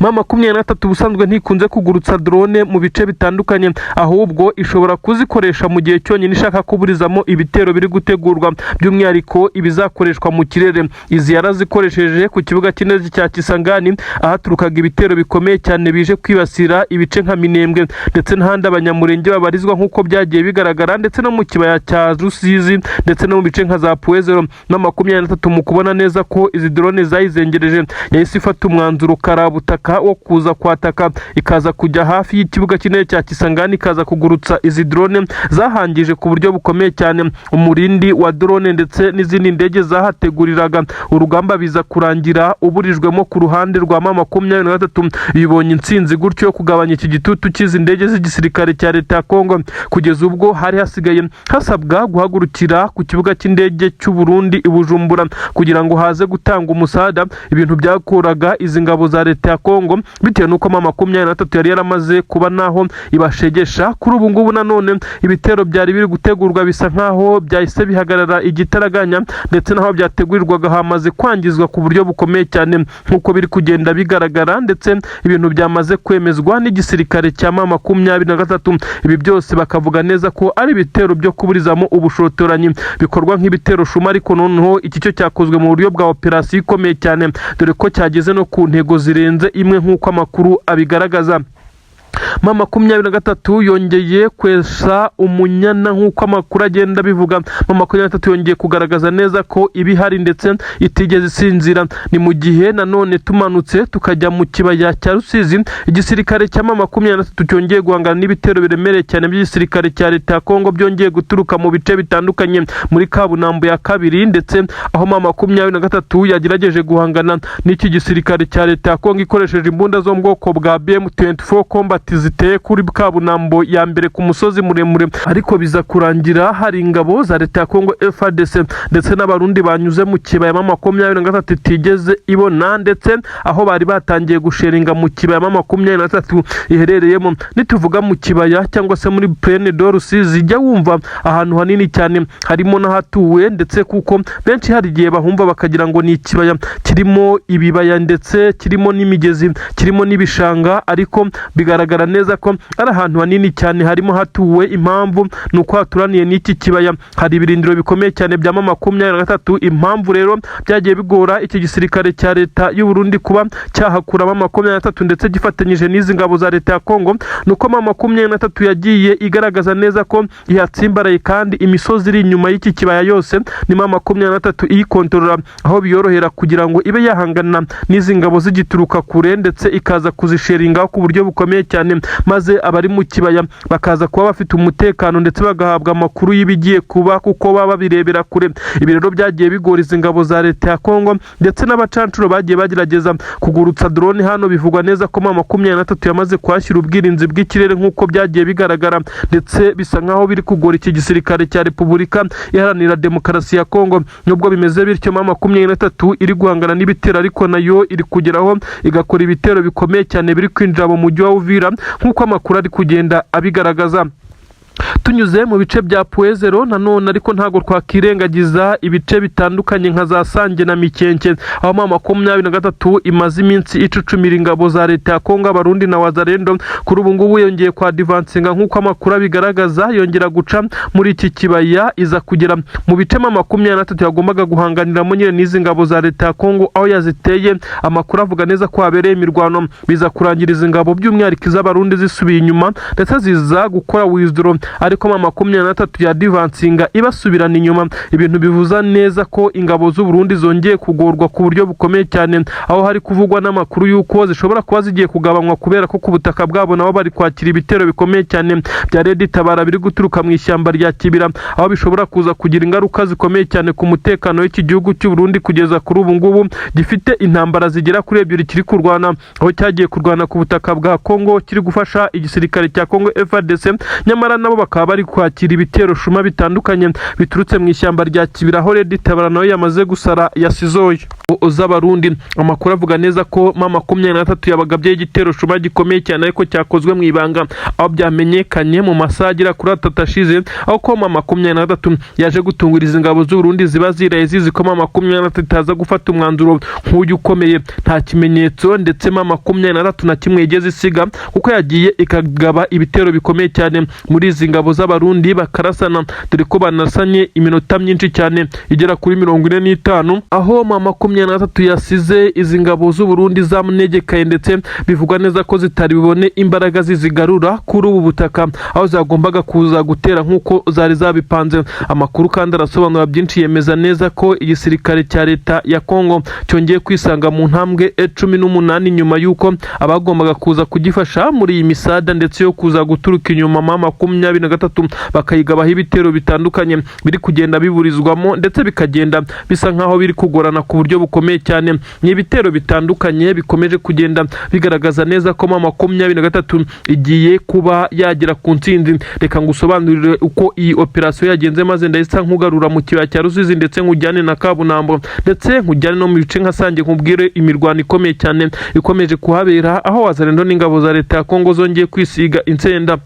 M23 ubusanzwe ntikunze kugurutsa drone mu bice bitandukanye, ahubwo ishobora kuzikoresha mu gihe cyonyine ishaka kuburizamo ibitero biri gutegurwa, by'umwihariko ibizakoreshwa mu kirere. Izi yarazikoresheje ku kibuga cy'indege cya Kisangani ahaturukaga ibitero bikomeye cyane bije kwibasira ibice nka Minembwe ndetse n'ahandi abanyamurenge babarizwa nk'uko byagiye bigaragara, ndetse no mu kibaya cya Rusizi ndetse no mu bice nka za Puezero. M23 mu kubona neza ko izi drone zayizengereje yahise ifata umwanzuro karabuta wo kuza kwataka, ikaza kujya hafi y'ikibuga cy'indege cya Kisangani ikaza kugurutsa izi drone zahangije ku buryo bukomeye cyane umurindi wa drone ndetse n'izindi ndege zahateguriraga. Urugamba biza kurangira uburijwemo ku ruhande rwa M23 bibonye intsinzi gutyo kugabanya iki gitutu cy'izi ndege z'igisirikare cya leta ya Kongo. Kugeza ubwo hari hasigaye hasabwa guhagurukira ku kibuga cy'indege cy'u Burundi i Bujumbura kugira ngo haze gutanga umusada. Ibintu byakoraga izi ngabo za leta ya Kongo bitewe n'uko M23 yari yaramaze kuba naho ibashegesha. Kuri ubu ngubu nanone ibitero byari biri gutegurwa bisa nkaho byahise bihagarara igitaraganya, ndetse naho byategurirwaga hamaze kwangizwa ku buryo bukomeye cyane nk'uko biri kugenda bigaragara, ndetse ibintu byamaze kwemezwa n'igisirikare cya M23. Ibi byose bakavuga neza ko ari ibitero byo kuburizamo ubushotoranyi bikorwa nk'ibitero shuma, ariko noneho iki cyo cyakozwe mu buryo bwa operasiyo ikomeye cyane, dore ko cyageze no ku ntego zirenze imwe nk'uko amakuru abigaragaza. M23 yongeye kwesa umunyana nk'uko amakuru agenda bivuga. M23 yongeye kugaragaza neza ko ibihari ndetse itigeze isinzira. Ni mu gihe nanone tumanutse tukajya mu kibaya cya Rusizi, igisirikare cya M23 cyongeye guhangana n'ibitero biremereye cyane by'igisirikare cya leta ya Kongo byongeye guturuka mu bice bitandukanye muri Kabunambo ya kabiri, ndetse aho M23 yagerageje guhangana n'iki gisirikare cya leta ya Kongo ikoresheje imbunda zo mu bwoko bwa BM24 Combat ziteye kuri Kabunambo ya mbere ku musozi muremure, ariko biza kurangira hari ingabo za leta ya Kongo FARDC ndetse n'abarundi banyuze mu kibaya M23 itigeze ibona, ndetse aho bari batangiye gusheringa mu kibaya M23 iherereyemo. Nituvuga mu kibaya cyangwa se muri Plaine de Rusizi, jya wumva ahantu hanini cyane harimo n'ahatuwe, ndetse kuko benshi hari igihe bahumva bakagira ngo ni ikibaya kirimo ibibaya ndetse kirimo n'imigezi, kirimo n'ibishanga, ariko bigaragara neza ko ari ahantu hanini cyane harimo hatuwe. Impamvu nuko haturaniye n'iki kibaya hari ibirindiro bikomeye cyane bya M23. Impamvu rero byagiye bigora iki gisirikare cya leta y'u Burundi kuba cyahakura M23 ndetse gifatanyije n'izi ngabo za leta ya Kongo, nuko M23 yagiye igaragaza neza ko ihatsimbaraye, kandi imisozi iri inyuma y'iki kibaya yose ni M23 iyikontorora, aho biyorohera kugira ngo ibe yahangana n'izi ngabo zigituruka kure ndetse ikaza kuzisheringa ku buryo bukomeye cyane, maze abari mu kibaya bakaza kuba bafite umutekano ndetse bagahabwa amakuru y'ibigiye kuba kuko baba birebera kure. Ibi rero byagiye bigora izi ngabo za leta ya Kongo ndetse n'abacancuro bagiye bagerageza kugurutsa drone hano. Bivugwa neza ko M23 yamaze kwashyira ubwirinzi bw'ikirere nk'uko byagiye bigaragara, ndetse bisa nkaho biri kugora iki gisirikare cya Repubulika Iharanira Demokarasi ya Kongo. Nubwo bimeze bityo, M23 iri guhangana n'ibitero, ariko nayo iri kugeraho igakora ibitero bikomeye cyane biri kwinjira mu mujyi wa Uvira nk'uko amakuru ari kugenda abigaragaza. Tunyuze mu bice bya Puezero nanone, ariko ntago twakirengagiza ibice bitandukanye nka za Sange na Mikenke, aho M23 imaze iminsi icucumira ingabo za leta ya Kongo, Abarundi na Wazalendo. Kuri ubu ngubu yongeye kwa advancinga nk'uko amakuru abigaragaza, yongera guca muri iki kibaya iza kugera mu bice M23 yagombaga guhanganiramo nyine n'izi ngabo za leta ya Kongo, aho yaziteye. Amakuru avuga neza ko habereye imirwano, biza kurangiriza ingabo by'umwihariko iz'Abarundi zisubiye inyuma ndetse ziza gukora withdraw, ariko M23 ya advancinga ibasubirana inyuma. Ibintu bivuza neza ko ingabo z'u Burundi zongeye kugorwa ku buryo bukomeye cyane, aho hari kuvugwa n'amakuru y'uko zishobora kuba zigiye kugabanywa kubera ko ku butaka bwabo nabo bari kwakira ibitero bikomeye cyane bya Red Tabara biri guturuka mu ishyamba rya Kibira, aho bishobora kuza kugira ingaruka zikomeye cyane ku mutekano w'iki gihugu cy'u Burundi. Kugeza kuri ubu ngubu gifite intambara zigera kuri 2 kiri kurwana, aho cyagiye kurwana ku butaka bwa Kongo kiri gufasha igisirikare cya Kongo FARDC, nyamara nabo bakaba bari kwakira ibitero shuma bitandukanye biturutse mu ishyamba rya Kibira, aho Red Tabara nayo yamaze gusara yasizoye z'Abarundi. Amakuru avuga neza ko M23 yabagabye igitero shuma gikomeye cyane, ariko cyakozwe mu ibanga, aho byamenyekanye mu masaha agera kuri 3 ashize, aho ko M23 yaje gutunguriza ingabo z'u Burundi ziba ziraye zizi ko M23 itaza gufata umwanzuro nk'uyu ukomeye. Nta kimenyetso ndetse M23 na kimwe yigeze isiga, kuko yagiye ikagaba ibitero bikomeye cyane muri izi ngabo z'Abarundi bakarasana, dore ko banasanye iminota myinshi cyane igera kuri 45, aho M23 yasize izi ngabo z'u Burundi zamunegekaye, ndetse bivugwa neza ko zitari bibone imbaraga zizigarura kuri ubu butaka, aho zagombaga kuza gutera nk'uko zari zabipanze. Amakuru kandi arasobanura byinshi, yemeza neza ko igisirikare cya leta ya Kongo cyongeye kwisanga mu ntambwe 18 nyuma y'uko abagombaga kuza kugifasha muri iyi misada ndetse yo kuza guturuka inyuma M23 bakayigabaho ibitero bitandukanye biri kugenda biburizwamo, ndetse bikagenda bisa nkaho biri kugorana ku buryo bukomeye cyane. Ni ibitero bitandukanye bikomeje kugenda bigaragaza neza ko M23 igiye kuba yagera ku ntsinzi. Reka ngusobanurire uko iyi operation yagenze, maze ndahita nkugarura mu kibaya cya Rusizi ndetse nkujyane na Kabunambo, ndetse nkujyane no mu bice nka Sange nkubwire imirwano ikomeye cyane ikomeje kuhabera, aho Wazalendo n'ingabo za leta ya Kongo zongeye kwisiga insenda.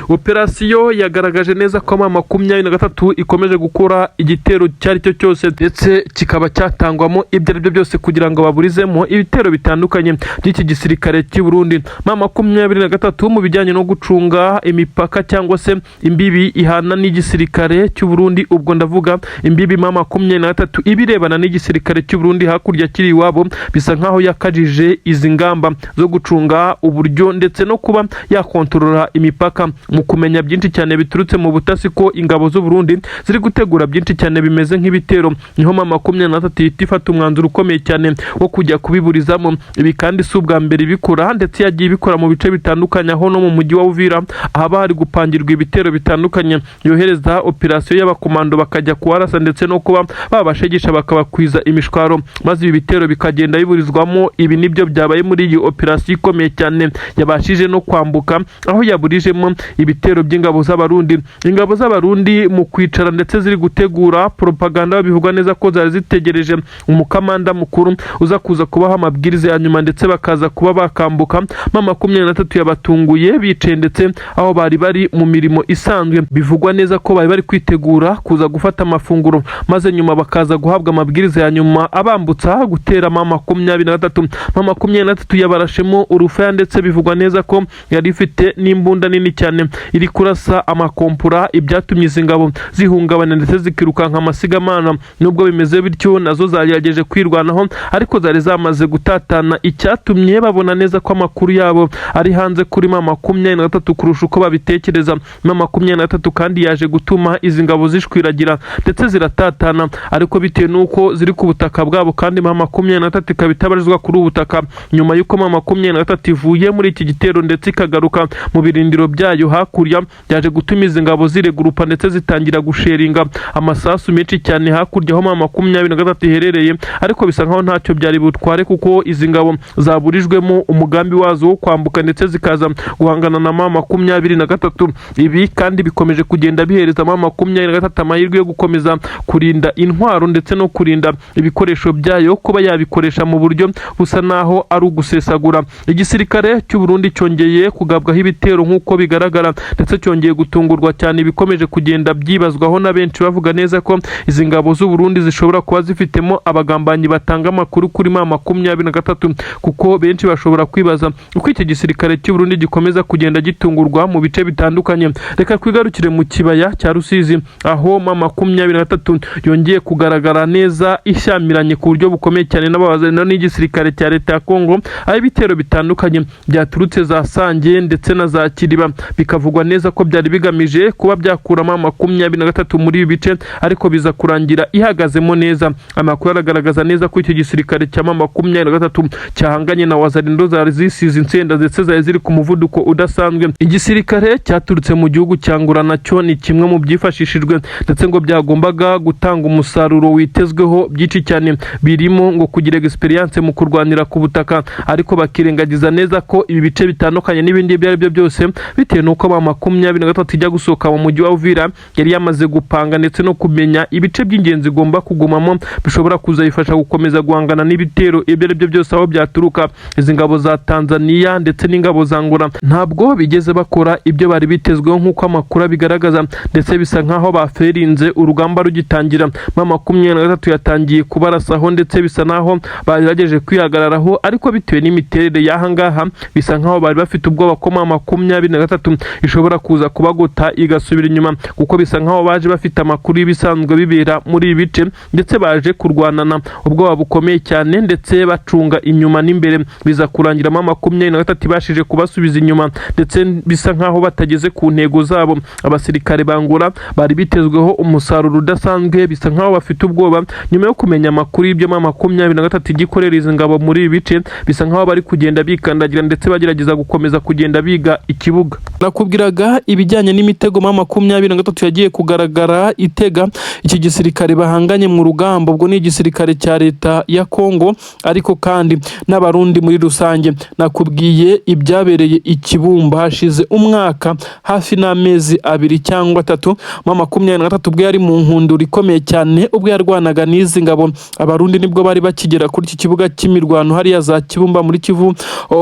Operation yagaragaje neza ko M23 ikomeje gukora igitero cyari cyo cyose ndetse kikaba cyatangwamo ibyo ari byo byose kugira ngo baburizemo ibitero bitandukanye by'iki gisirikare cy'u Burundi. M23 mu bijyanye no gucunga imipaka cyangwa se imbibi ihana n'igisirikare cy'u Burundi, ubwo ndavuga imbibi M23 ibirebana n'igisirikare cy'u Burundi hakurya kiri iwabo, bisa nkaho yakajije izi ngamba zo gucunga uburyo ndetse no kuba yakontorora imipaka mu kumenya byinshi cyane biturutse mu butasi ko ingabo z'u Burundi ziri gutegura byinshi cyane bimeze nk'ibitero. Niho M23 ifata umwanzuro ukomeye cyane wo kujya kubiburizamo. Ibi kandi si ubwa mbere ibikora ndetse yagiye ibikora mu bice bitandukanye, aho no mu mujyi wa Uvira ahaba hari gupangirwa ibitero bitandukanye, yohereza operasiyo y'abakomando bakajya kuharasa ndetse no kuba babashegesha bakabakwiza imishwaro, maze ibi bitero bikagenda biburizwamo. Ibi nibyo byabaye muri iyi operasiyo ikomeye cyane yabashije no kwambuka, aho yaburijemo ibitero by'ingabo z'abarundi. Ingabo z'abarundi mu kwicara ndetse ziri gutegura propaganda, bivugwa neza ko zari zitegereje umukamanda mukuru uza kuza kubaha amabwiriza ya nyuma ndetse bakaza kuba bakambuka. M23 yabatunguye bicaye ndetse aho bari mu mirimo isanzwe, bivugwa neza ko bari kwitegura kuza gufata amafunguro, maze nyuma bakaza guhabwa amabwiriza ya nyuma abambutsa gutera M23. M23 yabarashemo urufaya ndetse bivugwa neza ko yari ifite n'imbunda nini cyane iri kurasa amakompura, ibyatumye izi ngabo zihungabana ndetse zikirukanka amasigamana. Nubwo bimeze bityo nazo zagerageje kwirwanaho, ariko zari zamaze gutatana, icyatumye babona neza ko amakuru yabo ari hanze kuri M23 kurusha uko babitekereza. M23 kandi yaje gutuma izi ngabo zishwiragira ndetse ziratatana, ariko bitewe nuko ziri ku butaka bwabo kandi M23 ikaba itabarizwa kuri ubutaka, nyuma y'uko M23 ivuye muri iki gitero ndetse ikagaruka mu birindiro byayo hakurya, byaje gutuma izi ngabo ziregurupa ndetse zitangira gusheringa amasasu menshi cyane hakurya aho M23 iherereye. Ariko bisa nkaho ntacyo byari butware kuko izi ngabo zaburijwemo umugambi wazo wo kwambuka ndetse zikaza guhangana na M23. Ibi kandi bikomeje kugenda bihereza M23 amahirwe yo gukomeza kurinda intwaro ndetse no kurinda ibikoresho byayo kuba yabikoresha mu buryo busa naho ari ugusesagura. Igisirikare cy'u Burundi cyongeye kugabwaho ibitero nk'uko bigaragara ndetse cyongeye gutungurwa cyane, bikomeje kugenda byibazwaho na benshi bavuga neza ko izi ngabo z'u Burundi zishobora kuba zifitemo abagambanyi batanga amakuru kuri M23, kuko benshi bashobora kwibaza uko iki gisirikare cy'u Burundi gikomeza kugenda gitungurwa mu bice bitandukanye. Reka kwigarukire mu kibaya cya Rusizi, aho M23 yongeye kugaragara neza ishyamiranye ku buryo bukomeye cyane n'abazana n'igisirikare cya leta ya Kongo, aho ibitero bitandukanye byaturutse za Sange ndetse na za Kiriba, bikavugwa neza ko byari bigamije kuba byakuramo M23 muri ibi bice, ariko biza kurangira ihagazemo neza. Amakuru aragaragaza neza ko iki gisirikare cya M23 cyahanganye na Wazalendo zari zisize insenda ndetse zari ziri ku muvuduko udasanzwe. Igisirikare cyaturutse mu gihugu cya Ngura nacyo ni kimwe mu byifashishijwe ndetse ngo byagombaga gutanga umusaruro witezweho byinshi cyane, birimo ngo kugira experience mu kurwanira ku butaka, ariko bakirengagiza neza ko ibi bice bitandukanye n'ibindi ibyo ari byo byose bitewe nuko M23 ijya gusohoka mu mujyi wa Uvira yari yamaze gupanga ndetse no kumenya ibice by'ingenzi igomba kugumamo bishobora kuzayifasha gukomeza guhangana n'ibitero ibyo ari byo byose aho byaturuka. Izi ngabo za Tanzania ndetse n'ingabo za Ngura ntabwo bigeze bakora ibyo bari bitezweho nk'uko amakuru bigaragaza, ndetse bisa nkaho baferinze urugamba rugitangira. M23 yatangiye kubarasaho ndetse bisa naho bagerageje kwihagararaho, ariko bitewe n'imiterere y'aha ngaha bisa nkaho bari bafite ubwoba ko M23 ishobora kuza kubagota igasubira inyuma, kuko bisa nkaho baje bafite amakuru y'ibisanzwe bibera muri ibi bice ndetse baje kurwanana ubwoba bukomeye cyane ndetse bacunga inyuma n'imbere. Biza kurangira M23 ibashije kubasubiza inyuma ndetse bisa nkaho batageze ku ntego zabo. Abasirikare bangura bari bitezweho umusaruro udasanzwe, bisa nkaho bafite ubwoba nyuma yo kumenya amakuru y'ibyo M23 igikorera izi ngabo muri ibi bice. Bisa nkaho bari kugenda bikandagira ndetse bagerageza gukomeza kugenda biga ikibuga. Nakubwiraga ibijyanye n'imitego M23 yagiye kugaragara itega iki gisirikare bahanganye mu rugamba, ubwo ni igisirikare cya leta ya Kongo ariko kandi n'abarundi muri rusange. Nakubwiye ibyabereye Ikibumba hashize umwaka hafi n'amezi 2 cyangwa 3, M23 ubwo yari mu nkundura ikomeye cyane ubwo yarwanaga n'izi ngabo. Abarundi nibwo bari bakigera kuri iki kibuga cy'imirwano hariya za Kibumba muri Kivu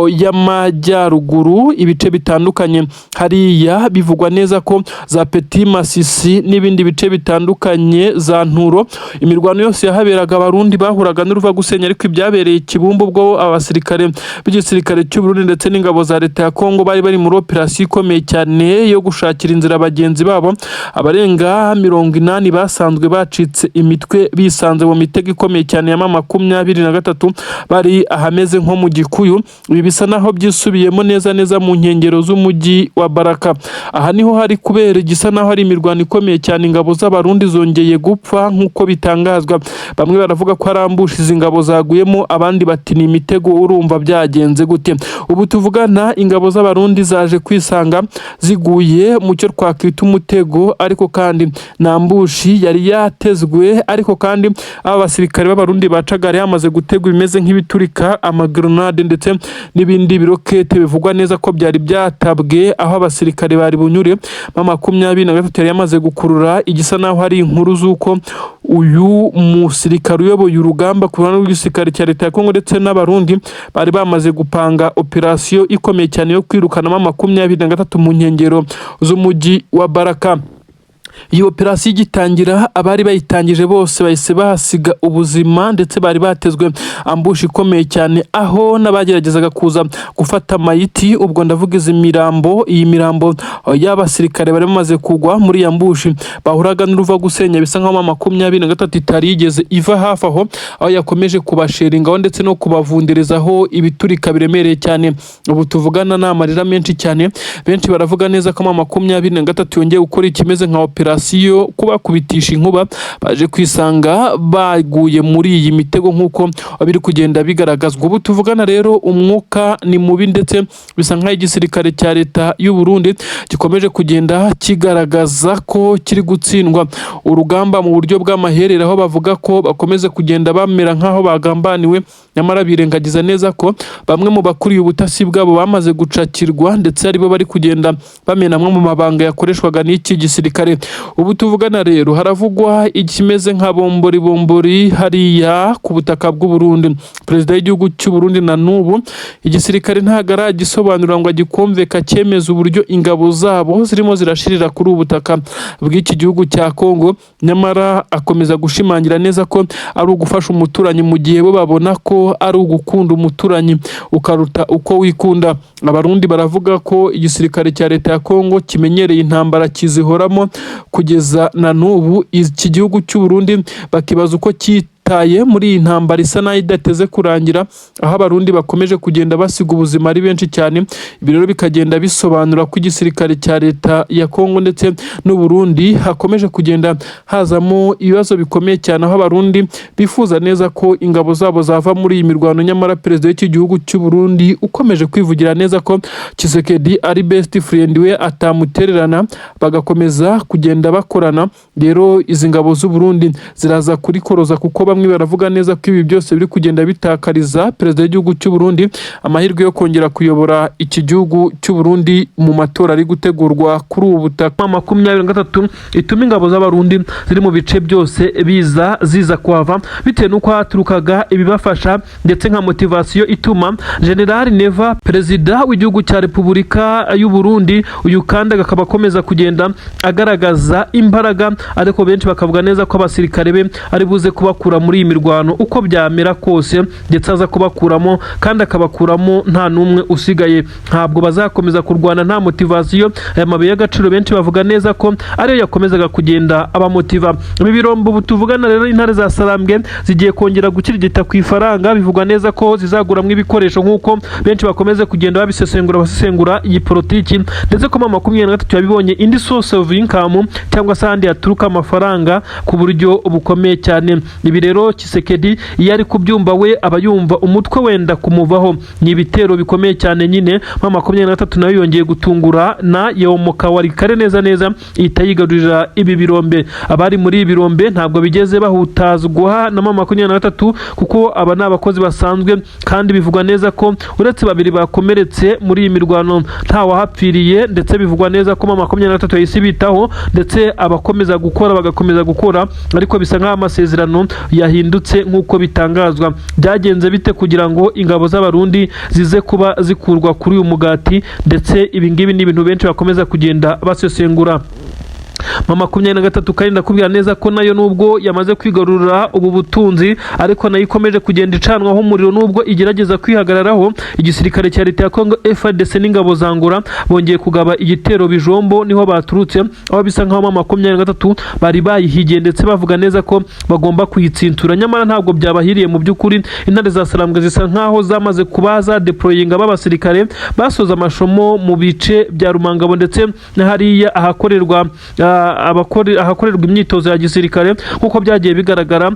y'Amajyaruguru, ibice bitandukanye hariya bivugwa neza ko za Petit Masisi n'ibindi bice bitandukanye za Nturo imirwano yose yahaberaga abarundi bahuraga n'uruva gusenya, ariko ibyabereye Kibumbu ubwo abasirikare b'igisirikare cy'u Burundi ndetse n'ingabo za leta ya Kongo bari muri operasiyo ikomeye cyane yo gushakira inzira bagenzi babo. Abarenga 80 basanzwe bacitse imitwe bisanze mu mitego ikomeye cyane ya 23 bari ahameze nko mu Gikuyu. Ibi bisa naho byisubiyemo neza mu nkengero z'umujyi wa Baraka. Aha niho hari kubera igisa naho hari imirwano ikomeye cyane, ingabo z'abarundi zongeye gupfa nk'uko bitangazwa. Bamwe baravuga ko arambushi izi ngabo zaguyemo, abandi bati ni imitego. Urumva byagenze gute? Ubu tuvugana ingabo z'abarundi zaje kwisanga ziguye mu cyo twakwita umutego, ariko kandi nambushi yari yatezwe, ariko kandi aba basirikare b'abarundi bacagare yamaze gutegwa bimeze nk'ibiturika, amagrenade ndetse n'ibindi birokete bivugwa neza ko byari byatabwe aho abasirikare bari bunyure. 23 yari yamaze gukurura igisa naho hari inkuru z'uko uyu musirikare uyoboye urugamba ku ruhande rw'igisirikare cya leta ya Kongo ndetse n'abarundi bari bamaze gupanga operasiyo ikomeye cyane yo kwirukana 23 mu nkengero z'umujyi wa Baraka. Iyi operasiyo igitangira abari bayitangije bose bahise bahasiga ubuzima, ndetse bari batezwe ambushi ikomeye cyane aho n'abageragezaga kuza gufata mayiti, ubwo ndavuga iyi mirambo y'abasirikare bari bamaze kugwa muri iyi ambushi bahuraga n'uruva gusenya. Bisa nkaho 23 itari yigeze iva hafi aho yakomeje kubasheringaho ndetse no kubavunderezaho ibiturika biremereye cyane. Ubu tuvugana n'amarira menshi cyane, benshi baravuga neza ko 23 yongeye gukora ikimeze nka operasiyo kubakubitisha inkuba, baje kwisanga baguye muri iyi mitego nk'uko biri kugenda bigaragazwa. Ubu tuvugana rero umwuka ni mubi, ndetse bisa nkaho igisirikare cya leta y'u Burundi gikomeje kugenda kigaragaza ko kiri gutsindwa urugamba mu buryo bw'amaherere, aho bavuga ko bakomeze kugenda bamera nkaho bagambaniwe, nyamara birengagiza neza ko bamwe mu bakuriye ubutasi bwabo bamaze gucakirwa, ndetse aribo bari kugenda bamena amwe mu mabanga yakoreshwaga n'iki gisirikare. Ubu tuvugana rero haravugwa ikimeze nka bombori hariya ku butaka bw'u Burundi. Perezida w'igihugu cy'u Burundi na n'ubu igisirikare ntago aragisobanura ngo agikomveka cyemeza uburyo ingabo zabo zirimo zirashirira kuri ubu butaka bw'iki gihugu cya Kongo, nyamara akomeza gushimangira neza ko ari ugufasha umuturanyi, mu gihe bo babona ko ari ugukunda umuturanyi ukaruta uko wikunda. Abarundi baravuga ko igisirikare cya leta ya Kongo kimenyereye intambara kizihoramo kugeza na n'ubu. Iki gihugu cy'u Burundi bakibaza uko taye muri iyi ntambara isa nayo idateze kurangira, aho abarundi bakomeje kugenda basiga ubuzima ari benshi cyane. Ibi rero bikagenda bisobanura ko igisirikare cya leta ya Kongo ndetse n'u Burundi hakomeje kugenda hazamo ibibazo bikomeye cyane, aho abarundi bifuza neza ko ingabo zabo zava muri iyi mirwano, nyamara perezida w'iki gihugu cy'u Burundi ukomeje kwivugira neza ko Tshisekedi ari best friend we atamutererana, bagakomeza kugenda bakorana. Rero izi ngabo z'u Burundi ziraza kurikoroza, kuko bamwe baravuga neza ko ibi byose biri kugenda bitakariza perezida w'igihugu cy'u Burundi amahirwe yo kongera kuyobora iki gihugu cy'u Burundi mu matora ari gutegurwa kuri ubu butaka. 23 ituma ingabo z'abarundi ziri mu bice byose ziza kuhava, bitewe n'uko haturukaga ibibafasha ndetse nka motivasiyo ituma General Neva, perezida w'igihugu cya Repubulika y'u Burundi, uyu kandi akaba akomeza kugenda agaragaza imbaraga, ariko benshi bakavuga neza ko abasirikare be ari buze kubakura muri iyi mirwano uko byamera kose, ndetse aza kubakuramo kandi akabakuramo nta n'umwe usigaye. Ntabwo bazakomeza kurwana nta motivasiyo. Aya mabuye y'agaciro benshi bavuga neza ko ariyo yakomezaga kugenda abamotiva. Ibi birombo butuvugana rero, intare za Sarambwe zigiye kongera gukirigita ku ifaranga, bivugwa neza ko zizaguramwe ibikoresho nk'uko benshi bakomeze kugenda basesengura iyi politiki, ndetse ko 23 yabibonye indi source of income cyangwa se ahandi haturuka amafaranga ku buryo bukomeye cyane. Ibi rero Tshisekedi iyo ari kubyumva we aba yumva umutwe wenda kumuvaho. Ni ibitero bikomeye cyane nyine. 23 nayo yongeye gutungura na yomoka wari kare neza ihita yigarurira ibi birombe. Abari muri ibi birombe ntabwo bigeze bahutazwa na 23 kuko aba n'abakozi basanzwe, kandi bivugwa neza ko uretse babiri bakomeretse muri iyi mirwano nta wahapfiriye, ndetse bivugwa neza ko 23 yahise bitaho, ndetse abakomeza gukora bagakomeza gukora, ariko bisa nk'aho amasezerano yahindutse nk'uko bitangazwa. Byagenze bite kugira ngo ingabo z'abarundi zize kuba zikurwa kuri uyu mugati? Ndetse ibi ngibi ni ibintu benshi bakomeza kugenda basesengura. Mama 23 kandi ndakubwira neza ko nayo nubwo yamaze kwigarurira ubu butunzi, ariko nayo ikomeje kugenda icanwaho umuriro nubwo igerageza kwihagararaho. Igisirikare cya leta ya Kongo FARDC n'ingabo za Angola bongeye kugaba igitero Bijombo, niho baturutse, aho bisa nkaho Mama 23 bari bayihigiye ndetse bavuga neza ko bagomba kuyitsintura. Nyamara ntabwo byabahiriye mu by'ukuri. Intare za Sarambwe zisa nkaho zamaze kubaza deployinga b'abasirikare basoza amashomo mu bice bya Rumangabo ndetse na hariya ahakorerwa imyitozo ya gisirikare nkuko byagiye bigaragara.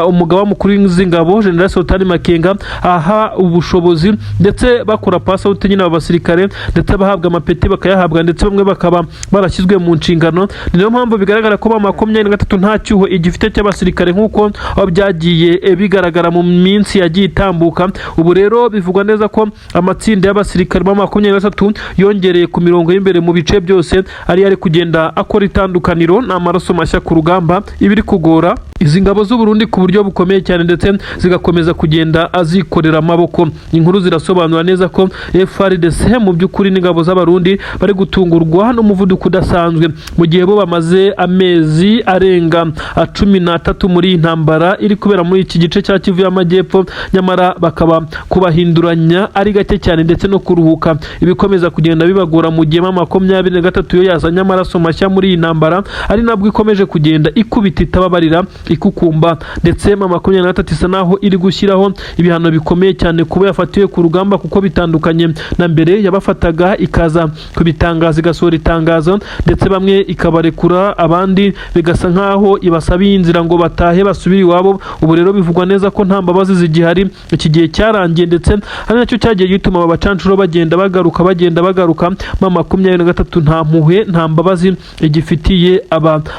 Umugaba mukuru w'ingabo General Sultan Makenga aha ubushobozi ndetse bakora pass out nyine abasirikare ndetse bahabwa amapeti bakayahabwa ndetse bamwe bakaba barashyizwe mu nshingano. Niyo mpamvu bigaragara ko Mama 23 nta cyuho igifite cy'abasirikare nkuko byagiye bigaragara mu minsi yagiye itambuka. Ubu rero bivugwa neza ko amatsinda y'abasirikare Mama 23 yongereye ku mirongo y'imbere mu bice byose ari kugenda akora itandukaniro n'amaraso mashya ku rugamba ibiri kugora izi ngabo z'u Burundi ku buryo bukomeye cyane ndetse zigakomeza kugenda azikorera amaboko. Inkuru zirasobanura neza ko FARDC mu by'ukuri n'ingabo z'abarundi bari gutungurwa n'umuvuduko udasanzwe mu gihe bo bamaze amezi arenga 13 muri intambara iri kubera muri iki gice cya Kivu y'Amajyepfo, nyamara bakaba kubahinduranya ari gake cyane ndetse no kuruhuka ibikomeza kugenda bibagora mu gihe Mama 23 yo yazanye amaraso mashya muri iyi ntambara, ari nabwo ikomeje kugenda ikubita itababarira ikukumba. Ndetse Mama 23 isa naho iri gushyiraho ibihano bikomeye cyane kuba yafatiwe ku rugamba, kuko bitandukanye na mbere yabafataga ikaza kubitangaza igasohora itangazo ndetse bamwe ikabarekura, abandi bigasa nkaho ibasabiye inzira ngo batahe basubire iwabo. Ubu rero bivugwa neza ko nta mbabazi zigihari, iki gihe cyarangiye ndetse ari nacyo cyagiye gituma aba bacancuro bagenda bagaruka. Mama 23 nta mpuhwe nta mbabazi igifitiye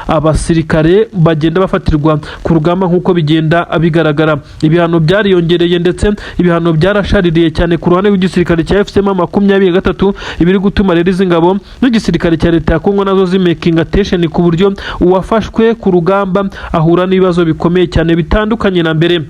abasirikare bagenda bafatirwa ku rugamba nkuko bigenda bigaragara. Ibihano byariyongereye ndetse ibihano byarashaririye cyane ku ruhande rw'igisirikare cya FCM 23, ibiri gutuma rero izi ngabo n'igisirikare cya leta ya Kongo nazo zimaking attention ku buryo uwafashwe ku rugamba ahura n'ibibazo bikomeye cyane bitandukanye na mbere.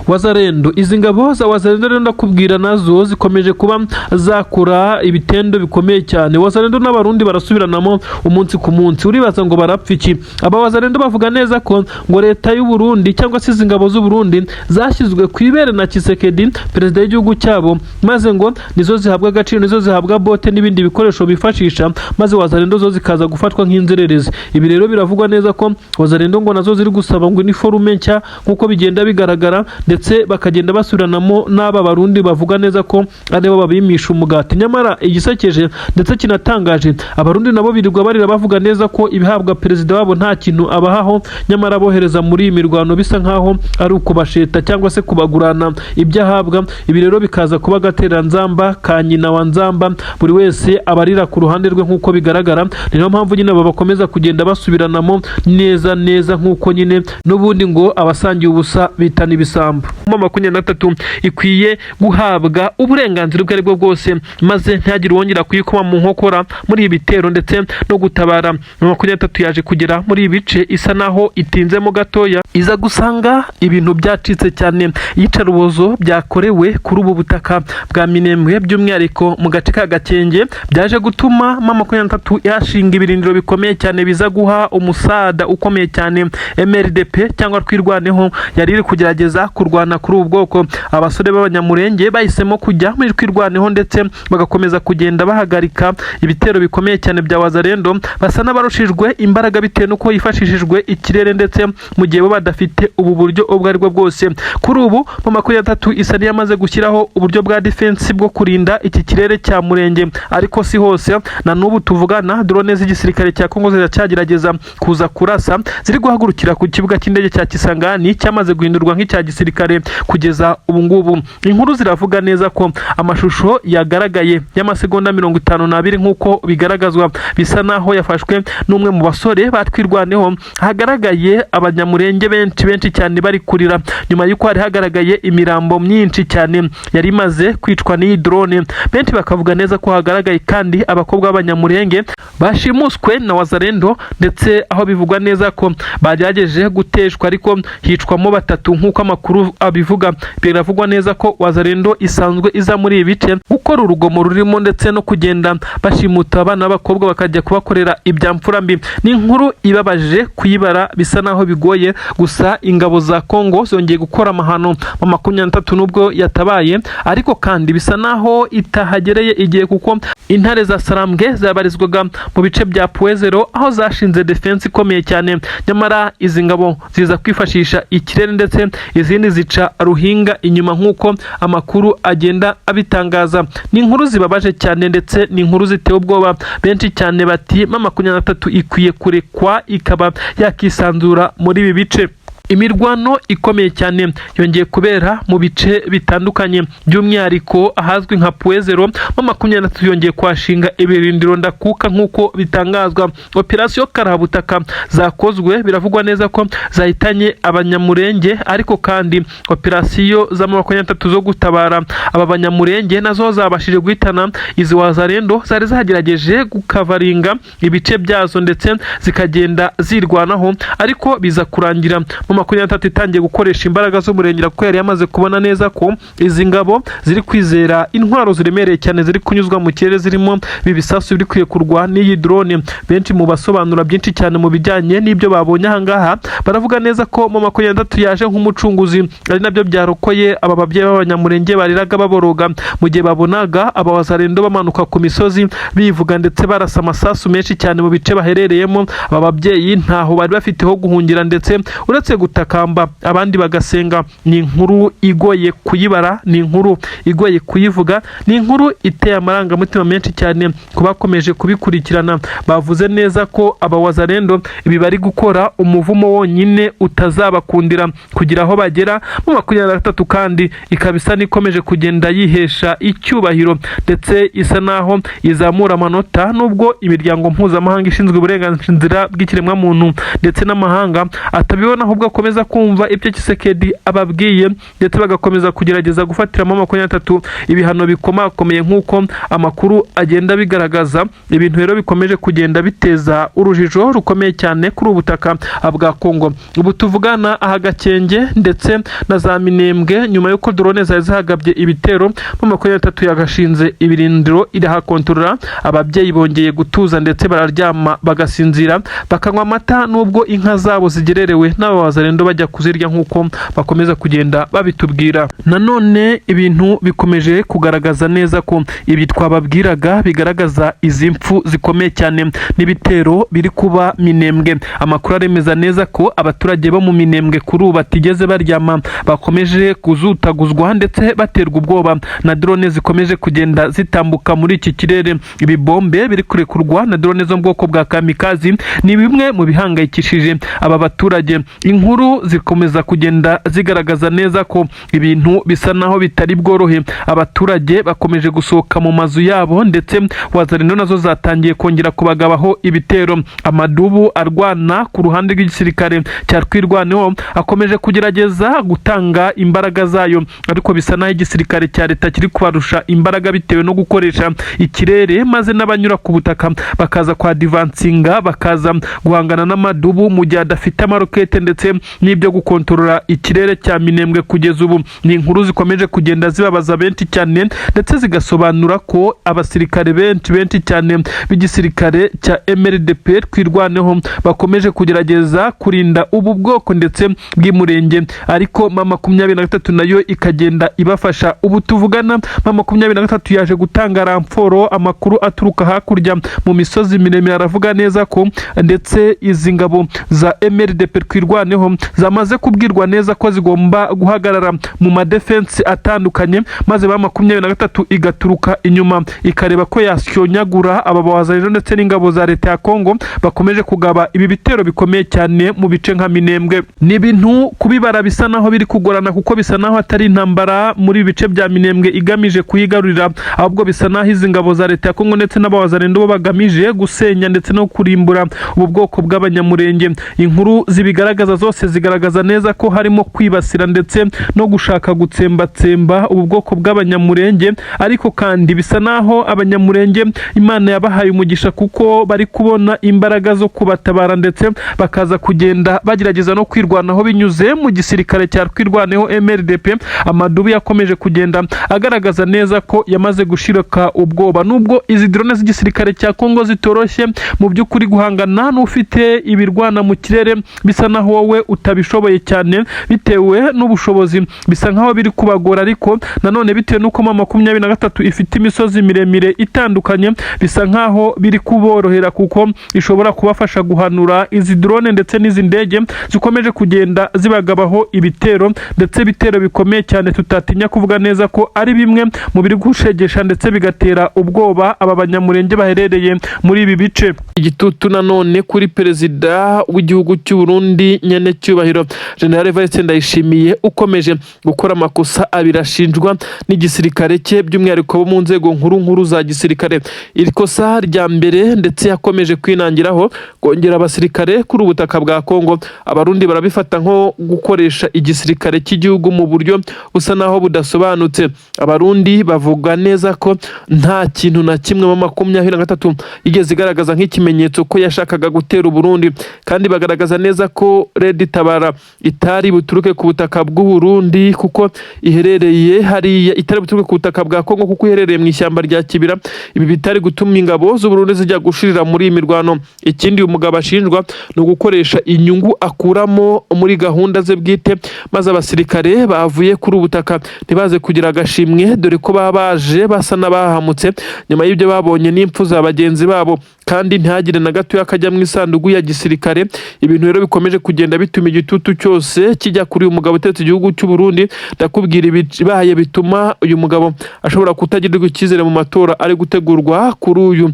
Wazalendo, izi ngabo za Wazalendo rero ndakubwira nazo zikomeje kuba zakora ibitendo bikomeye cyane. Wazalendo n'abarundi barasubiranamo umunsi ku munsi, uribaza ngo barapfa iki? Aba Wazalendo bavuga neza ko ngo leta y'u Burundi cyangwa se izi ngabo z'u Burundi zashyizwe ku ibere na Tshisekedi, perezida w'igihugu cyabo, maze ngo nizo zihabwa agaciro, nizo zihabwa bote n'ibindi bikoresho bifashisha, maze Wazalendo zo zikaza gufatwa nk'inzererezi. Ibi rero biravugwa neza ko Wazalendo ngo nazo ziri gusaba ngo uniforme nshya nkuko bigenda bigaragara, ndetse bakagenda basuranamo n'aba barundi bavuga neza ko aribo babimisha umugati. Nyamara igisekeje ndetse kinatangaje, abarundi nabo birirwa barira bavuga neza ko ibihabwa perezida wabo nta kintu abahaho, nyamara bohereza muri imirwano bisa nkaho ari ukubasheta cyangwa se kubagurana ibyo ahabwa. Ibi rero bikaza kuba gatera nzamba ka nyina wa nzamba, buri wese abarira ku ruhande rwe nkuko bigaragara. Niyo mpamvu nyine bakomeza kugenda basubiranamo neza nkuko nyine n'ubundi ngo abasangiye ubusa bitana ibisambo. Mama 23 ikwiye guhabwa uburenganzira ubwo aribwo bwose, maze ntihagire uwongera kuyikoma mu nkokora muri ibi bitero ndetse no gutabara. Mama 23 yaje kugera muri ibice isa naho itinzemo gatoya, iza gusanga ibintu byacitse cyane. Iyicarubozo byakorewe kuri ubu butaka bwa Minembwe by'umwihariko mu gace ka Gakenge byaje gutuma Mama 23 yashinga ibirindiro bikomeye cyane biza guha umusada ukomeye cyane MRDP cyangwa twirwaneho yari iri kugerageza kurwana kuri ubu bwoko. Abasore b'abanyamurenge bahisemo kujya muri twirwaneho ndetse bagakomeza kugenda bahagarika ibitero bikomeye cyane bya Wazalendo, basa n'abarushijwe imbaraga bitewe nuko yifashishijwe ikirere ndetse mu gihe bo badafite ubu buryo ubwo aribwo bwose. Kuri ubu Mama 23 isa n'iyamaze gushyiraho uburyo bwa defense bwo kurinda iki kirere cya Murenge, ariko si hose. Na n'ubu tuvugana drone z'igisirikare cya Kongo ziracyagerageza kuza kurasa, ziri guhagurukira ku kibuga cy'indege cya Kisangani cyamaze guhindurwa nk'icya gisirikare gisirikare kugeza ubu ngubu. Inkuru ziravuga neza ko amashusho yagaragaye y'amasegonda 52 nk'uko bigaragazwa bisa naho yafashwe n'umwe mu basore batwirwaneho. Hagaragaye abanyamurenge benshi cyane bari kurira nyuma y'uko hari hagaragaye imirambo myinshi cyane yari imaze kwicwa n'iyi drone. Benshi bakavuga neza ko hagaragaye kandi abakobwa b'abanyamurenge bashimuswe na wazalendo, ndetse aho bivugwa neza ko bagerageje guteshwa ariko hicwamo 3 nk'uko amakuru abivuga. Biravugwa neza ko wazalendo isanzwe iza muri ibi bice gukora urugomo rurimo ndetse no kugenda bashimuta abana b'abakobwa bakajya kubakorera ibyamfura mbi. Ni inkuru ibabaje kuyibara, bisa naho bigoye, gusa ingabo za Kongo zongeye gukora amahano mu 23 nubwo yatabaye, ariko kandi bisa naho itahagereye igihe kuko intare za Sarambwe zabarizwaga mu bice bya Puezero aho zashinze defense ikomeye cyane. Nyamara izi ngabo ziza kwifashisha ikirere ndetse izindi zica ruhinga inyuma nk'uko amakuru agenda abitangaza. Ni inkuru zibabaje cyane ndetse ni inkuru ziteye ubwoba. Benshi cyane bati mama 23 ikwiye kurekwa ikaba yakisanzura muri ibi bice. Imirwano ikomeye cyane yongeye kubera mu bice bitandukanye, by'umwihariko ahazwi nka Puezero. Mama 23 yongeye kwashinga ibirindiro ndakuka nk'uko bitangazwa. Operation Karabutaka zakozwe, biravugwa neza ko zahitanye abanyamurenge, ariko kandi operation za Mama 23 zo gutabara aba banyamurenge nazo zabashije guhitana izi wazalendo zari zagerageje gukavaringa ibice byazo ndetse zikagenda zirwanaho, ariko biza kurangira 23 itangiye gukoresha imbaraga z'umurengera kuko yari yamaze kubona neza ko izi ngabo ziri kwizera intwaro ziremereye cyane ziri kunyuzwa mu kirere zirimo bibisasu biri kwiyekurwa n'iyi drone. Benshi mu basobanura byinshi cyane mu bijyanye n'ibyo babonye ahangaha baravuga neza ko mu 23 yaje nk'umucunguzi, ari nabyo byarokoye aba babyeyi b'abanyamurenge bariraga baboroga mu gihe babonaga aba wazalendo bamanuka ku misozi bivuga ndetse barasa amasasu menshi cyane mu bice baherereyemo. Aba babyeyi ntaho bari bafite ho guhungira ndetse uretse gutakamba abandi bagasenga. Ni inkuru igoye kuyibara, ni inkuru igoye kuyivuga, ni inkuru iteye amarangamutima menshi cyane kubakomeje kubikurikirana. Bavuze neza ko aba wazalendo ibi bari gukora umuvumo wonyine utazabakundira kugira aho bagera mu 23, kandi ikabisa nikomeje kugenda yihesha icyubahiro ndetse isa naho izamura amanota, nubwo imiryango mpuzamahanga ishinzwe uburenganzira bw'ikiremwa muntu ndetse n'amahanga atabibona, ahubwo akomeza kumva ibyo Tshisekedi ababwiye ndetse bagakomeza kugerageza gufatira Mama 23 ibihano bikomakomeye nk'uko amakuru agenda bigaragaza. Ibintu rero bikomeje kugenda biteza urujijo rukomeye cyane kuri ubutaka bwa Kongo. Ubu tuvugana aha Gakenge ndetse na za Minembwe nyuma y'uko drone zari zahagabye ibitero, Mama 23 yagashinze ibirindiro irahakontorora. Ababyeyi bongeye gutuza ndetse bararyama bagasinzira bakanywa amata, nubwo inka zabo zigererewe n'aba wazalendo bajya kuzirya nk'uko bakomeza kugenda babitubwira. Nanone ibintu bikomeje kugaragaza neza ko ibi twababwiraga bigaragaza izi mpfu zikomeye cyane n'ibitero biri kuba Minembwe. Amakuru aremeza neza ko abaturage bo mu Minembwe kuri ubu batigeze baryama, bakomeje kuzutaguzwa ndetse baterwa ubwoba na drone zikomeje kugenda zitambuka muri iki kirere. Ibi bombe biri kurekurwa na drone zo mu bwoko bwa kamikazi ni bimwe mu bihangayikishije aba baturage. Inkuru zikomeza kugenda zigaragaza neza ko ibintu bisa naho bitari bworohe. Abaturage bakomeje gusohoka mu mazu yabo ndetse wazalendo nazo zatangiye kongera kubagabaho ibitero. Amadubu arwana ku ruhande rw'igisirikare cya Twirwaneho akomeje kugerageza gutanga imbaraga zayo, ariko bisa naho igisirikare cya leta kiri kubarusha imbaraga bitewe no gukoresha ikirere, maze n'abanyura ku butaka bakaza kwa divansinga bakaza guhangana n'amadubu mu gihe adafite amarokete ndetse n'ibyo gukontorora ikirere cya Minembwe. Kugeza ubu ni inkuru zikomeje kugenda zibabaza benshi cyane ndetse zigasobanura ko abasirikare benshi cyane b'igisirikare cya MRDP Twirwaneho bakomeje kugerageza kurinda ubu bwoko ndetse bw'imurenge, ariko Mama 23 nayo ikagenda ibafasha. Ubu tuvugana Mama 23 yaje gutanga ramforo. Amakuru aturuka hakurya mu misozi miremire aravuga neza ko ndetse izi ngabo za MRDP Twirwaneho zamaze kubwirwa neza ko zigomba guhagarara mu madefense atandukanye, maze ba 23 igaturuka inyuma ikareba ko yasyonyagura aba bawazarendo ndetse n'ingabo za leta ya Kongo bakomeje kugaba ibi bitero bikomeye cyane mu bice nka Minembwe. Ni ibintu kubibara bisa naho biri kugorana, kuko bisa naho atari intambara muri bice bya Minembwe igamije kuyigarurira, ahubwo bisa naho izi ngabo za leta ya Kongo ndetse n'abawazarendo bo bagamije gusenya ndetse no kurimbura ubu bwoko bw'abanyamurenge. Inkuru zibigaragaza zose zigaragaza neza ko harimo kwibasira ndetse no gushaka gutsembatsemba ubu bwoko bw'abanyamurenge, ariko kandi bisa naho abanyamurenge Imana yabahaye umugisha kuko bari kubona imbaraga zo kubatabara ndetse bakaza kugenda bagerageza no kwirwanaho binyuze mu gisirikare cya kwirwaneho MRDP. Amadubu yakomeje kugenda agaragaza neza ko yamaze gushirika ubwoba, nubwo izi drone z'igisirikare cya Kongo zitoroshye mu by'ukuri guhangana n'ufite ibirwana mu kirere, bisa naho wowe utabishoboye cyane bitewe n'ubushobozi, bisa nkaho biri kubagora, ariko nanone bitewe n'uko 23 ifite imisozi miremire itandukanye, bisa nkaho biri kuborohera kuko ishobora kubafasha guhanura izi drone ndetse n'izi ndege zikomeje kugenda zibagabaho ibitero, ndetse ibitero bikomeye cyane tutatinya kuvuga neza ko ari bimwe mu biri gushegesha ndetse bigatera ubwoba aba banyamurenge baherereye muri ibi bice. Igitutu nanone kuri perezida w'igihugu cy'u Burundi nyene cyubahiro General Evariste Ndayishimiye ukomeje gukora amakosa abirashinjwa n'igisirikare cye, by'umwihariko bo mu nzego nkuru za gisirikare. Iri kosa rya mbere ndetse yakomeje kwinangiraho kongera abasirikare kuri ubutaka bwa Kongo. Abarundi barabifata nko gukoresha igisirikare cy'igihugu mu buryo busa naho budasobanutse. Abarundi bavuga neza ko nta kintu na kimwe mu 23 igeze igaragaza nk'ikimenyetso ko yashakaga gutera Burundi, kandi bagaragaza neza ko Red Tabara itari buturuke ku butaka bw'u Burundi kuko iherereye hariya, itari buturuke ku butaka bwa Kongo kuko iherereye mu ishyamba rya Kibira. Ibi bitari gutuma ingabo z'u Burundi zijya gushirira muri imirwano. Ikindi umugabo ashinjwa no gukoresha inyungu akuramo muri gahunda ze bwite, maze abasirikare bavuye kuri ubutaka ntibaze kugira agashimwe, dore ko babaje basa n'abahamutse nyuma y'ibyo babonye n'impfu za bagenzi babo, kandi ntihagire na gato yakajya mu isanduku ya gisirikare. Ibintu rero bikomeje kugenda bituma igitutu cyose kijya kuri uyu mugabo utetse igihugu cy'u Burundi. Ndakubwira ibibaye bituma uyu mugabo ashobora kutagirirwa icyizere mu matora ari gutegurwa kuri uyu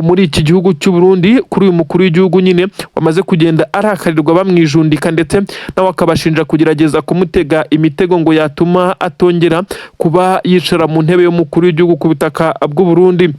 muri iki gihugu cy'u Burundi, kuri uyu mukuru w'igihugu nyine wamaze kugenda arakarirwa bamwijundika, ndetse nawe akabashinja kugerageza kumutega imitego ngo yatuma atongera kuba yicara mu ntebe y'umukuru w'igihugu ku butaka bw'u Burundi.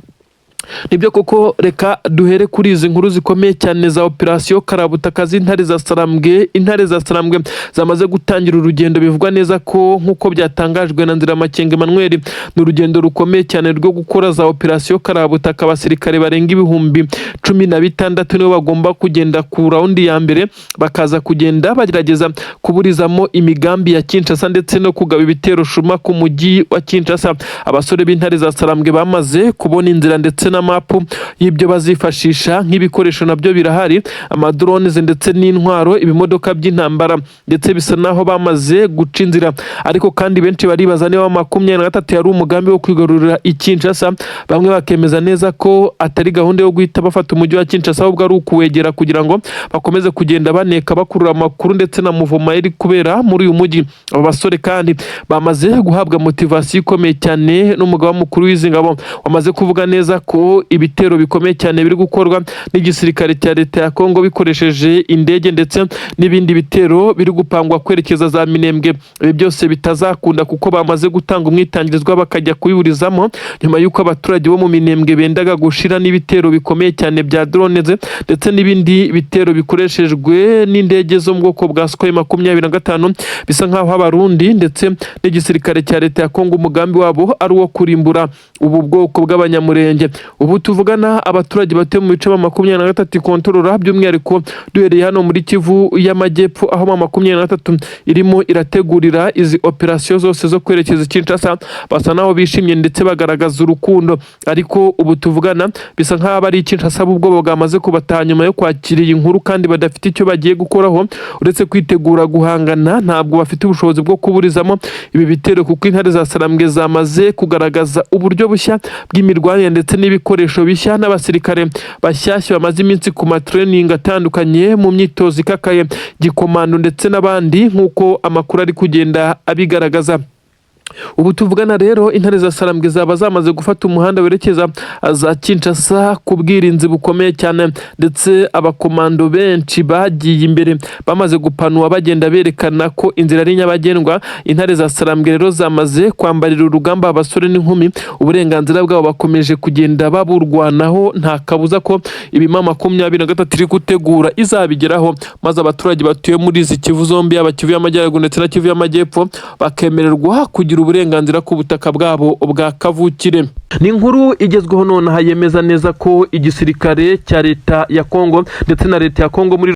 Nibyo koko, reka duhere kuri izi nkuru zikomeye cyane za operasiyo karabutaka z'intare za Sarambwe. Intare za Sarambwe zamaze gutangira urugendo bivugwa neza ko nk'uko byatangajwe na Nziramakenga Emmanuel, ni urugendo rukomeye cyane rwo gukora za operasiyo karabutaka. Abasirikare barenga 16,000 nibo bagomba kugenda ku raundi ya mbere, bakaza kugenda bagerageza kuburizamo imigambi ya Kinshasa ndetse no kugaba ibitero shuma ku mujyi wa Kinshasa. Abasore b'intare za Sarambwe bamaze kubona inzira ndetse na mapu y'ibyo bazifashisha, nk'ibikoresho nabyo birahari, amadrones ndetse n'intwaro, ibimodoka by'intambara, ndetse bisa naho bamaze guca inzira. Ariko kandi benshi baribaza niba 23 yari umugambi wo kwigarurira Kinshasa. Bamwe bakemeza neza ko atari gahunda yo guhita bafata umujyi wa Kinshasa, ahubwo ari ukuwegera kugira ngo bakomeze kugenda baneka bakurura amakuru ndetse na muvoma iri kubera muri uyu mujyi. Aba basore kandi bamaze guhabwa motivation ikomeye cyane n'umugaba mukuru w'izi ngabo, wamaze kuvuga neza ko ibitero bikomeye cyane biri gukorwa n'igisirikare cya leta ya Kongo bikoresheje indege ndetse n'ibindi bitero biri gupangwa kwerekeza za Minembwe. Ibi byose bitazakunda kuko bamaze gutanga umwitangirizwa bakajya kuyiburizamo nyuma y'uko abaturage bo mu Minembwe bendaga gushira n'ibitero bikomeye cyane bya drones ndetse n'ibindi bitero bikoreshejwe n'indege zo mu bwoko bwa Sukhoi 25. Bisa nkaho Abarundi ndetse n'igisirikare cya leta ya Kongo umugambi wabo ari uwo kurimbura ubu bwoko bw'abanyamurenge. Ubu tuvugana abaturage batuye mu bice 23 kontorora, by'umwihariko duhereye hano muri Kivu y'Amajyepfo aho 23 irimo irategurira izi operasiyo zose zo kwerekeza Kinshasa. Basa naho bishimye ndetse bagaragaza urukundo, ariko ubu tuvugana bisa nkaho bari Kinshasa ubwo bwamaze kubataha nyuma yo kwakira iyi nkuru, kandi badafite icyo bagiye gukoraho uretse kwitegura guhangana. Ntabwo bafite ubushobozi bwo kuburizamo ibi bitero kuko intare za Sarambwe zamaze kugaragaza uburyo bushya bw'imirwanire ndetse n'ibikoresho bishya n'abasirikare bashyashya bamaze iminsi ku matraining atandukanye mu myitozo ikakaye gikomando ndetse n'abandi nk'uko amakuru ari kugenda abigaragaza. Ubu tuvugana rero intare za Sarambwe zaba zamaze gufata umuhanda werekeza za Kinshasa ku bwirinzi bukomeye cyane, ndetse abakomando benshi bagiye imbere bamaze gupanwa bagenda berekana ko inzira ari nyabagendwa. Intare za Sarambwe rero zamaze kwambarira urugamba abasore n'inkumi, uburenganzira bwabo bakomeje kugenda baburwanaho, nta kabuza ko ibima 23 iri gutegura izabigeraho, maze abaturage batuye muri izi Kivu zombi, aba Kivu y'Amajyaruguru ndetse na Kivu y'Amajyepfo bakemererwa kugira uburenganzira ku butaka bwabo bwa kavukire. Ni inkuru igezweho none yemeza neza ko igisirikare cya leta ya Kongo ndetse na leta ya Kongo muri